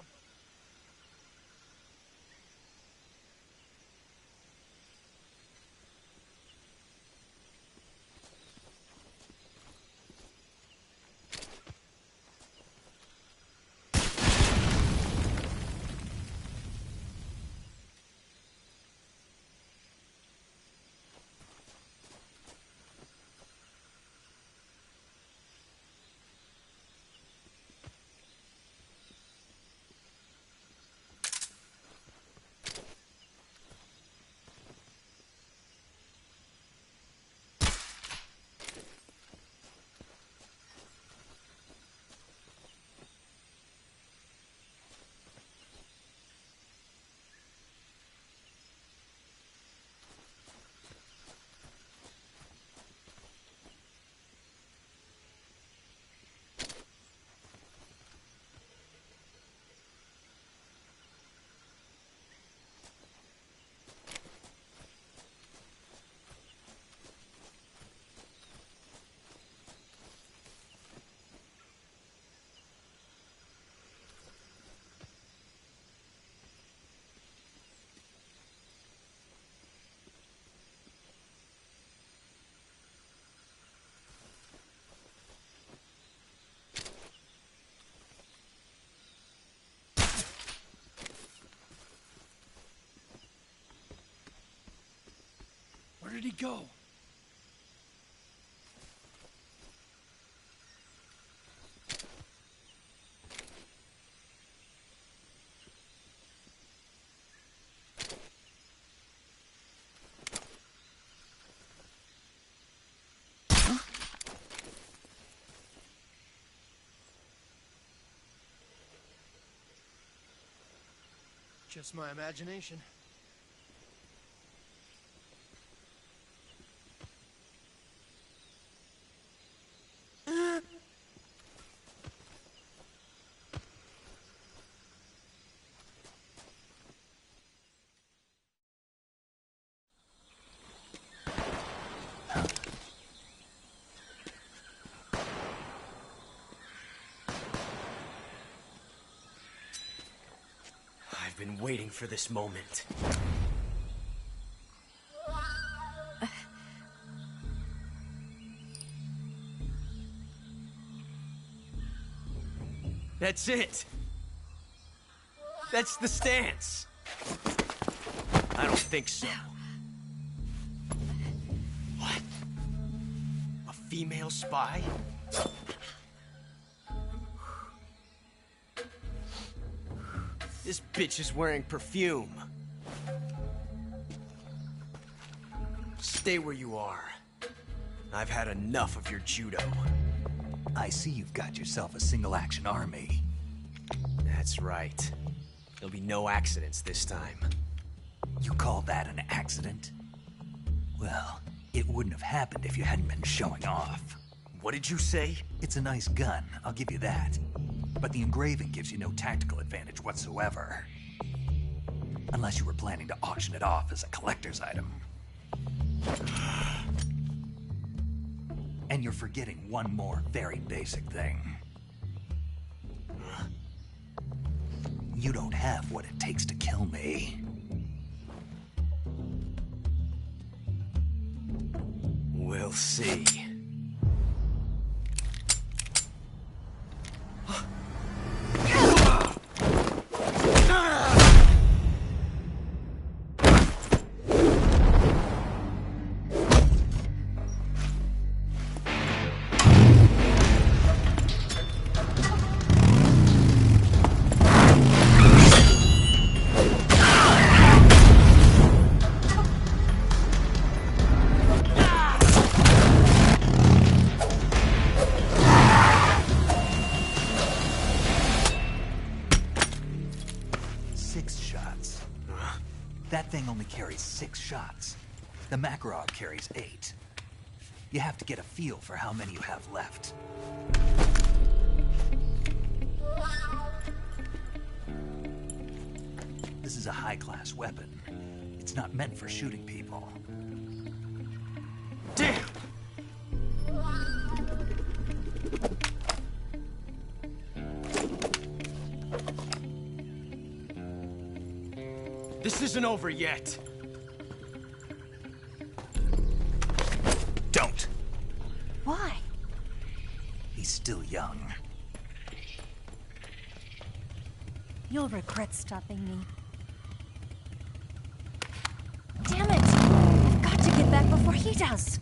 Where did he go? Just my imagination. I've been waiting for this moment. That's it! That's the stance! I don't think so. What? A female spy? This bitch is wearing perfume. Stay where you are. I've had enough of your judo. I see you've got yourself a single-action army. That's right. There'll be no accidents this time. You call that an accident? Well, it wouldn't have happened if you hadn't been showing off. What did you say? It's a nice gun, I'll give you that. But the engraving gives you no tactical advantage whatsoever. Unless you were planning to auction it off as a collector's item. And you're forgetting one more very basic thing. You don't have what it takes to kill me. We'll see. That thing only carries 6 shots. The Makarov carries 8. You have to get a feel for how many you have left. This is a high-class weapon. It's not meant for shooting people. Damn! This isn't over yet. Don't. Why? He's still young. You'll regret stopping me. Damn it! I've got to get back before he does.